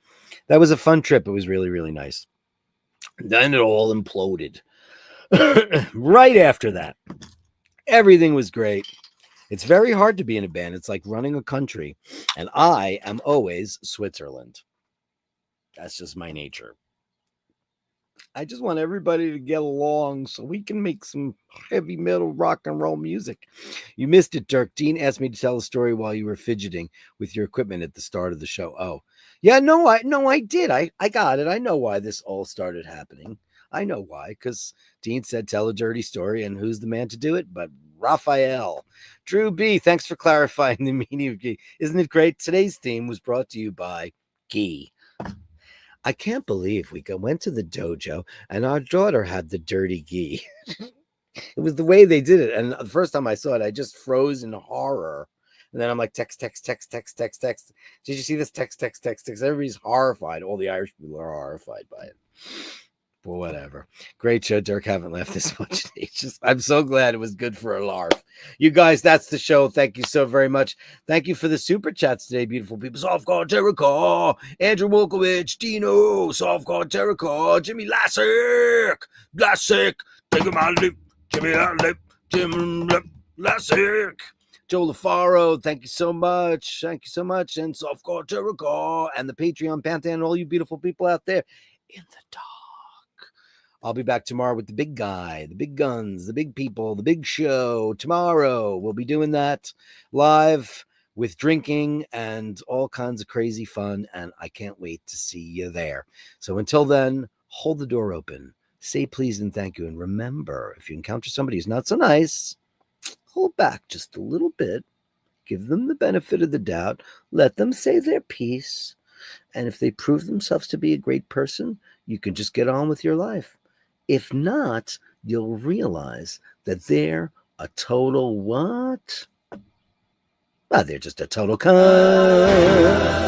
That was a fun trip. It was really, really nice. And then it all imploded. Right after that, everything was great. It's very hard to be in a band. It's like running a country. And I am always Switzerland. That's just my nature. I just want everybody to get along so we can make some heavy metal rock and roll music. You missed it, Dirk. Dean asked me to tell a story while you were fidgeting with your equipment at the start of the show. Oh, yeah, no, I did. I got it. I know why this all started happening. I know why, because Dean said tell a dirty story, and who's the man to do it but Raphael. Drew B, thanks for clarifying the meaning of ghee. Isn't it great? Today's theme was brought to you by ghee. I can't believe we went to the dojo and our daughter had the dirty ghee. It was the way they did it. And the first time I saw it, I just froze in horror. And then I'm like, text. Did you see this? Text. Everybody's horrified. All the Irish people are horrified by it. But whatever. Great show, Dirk. Haven't laughed this much in ages. I'm so glad it was good for a laugh. You guys, that's the show. Thank you so very much. Thank you for the super chats today, beautiful people. Soft Carterico, Andrew Wolkowicz, Dino, Soft Carterico, Jimmy Lassick, take him out of lip, Jimmy out of lip, Jim Lassick. Joe LaFaro, thank you so much. Thank you so much. And Soft Carterico and the Patreon Pantheon, all you beautiful people out there in the dark. I'll be back tomorrow with the big guy, the big guns, the big people, the big show. Tomorrow, we'll be doing that live with drinking and all kinds of crazy fun, and I can't wait to see you there. So until then, hold the door open, say please and thank you, and remember, if you encounter somebody who's not so nice, hold back just a little bit, give them the benefit of the doubt, let them say their piece, and if they prove themselves to be a great person, you can just get on with your life. If not, you'll realize that they're a total what? Well, they're just a total cunt.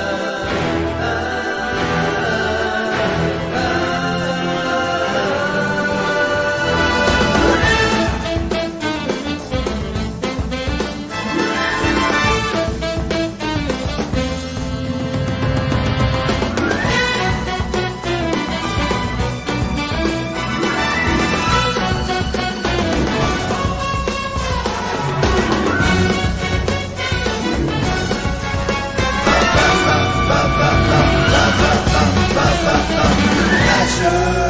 Bashers.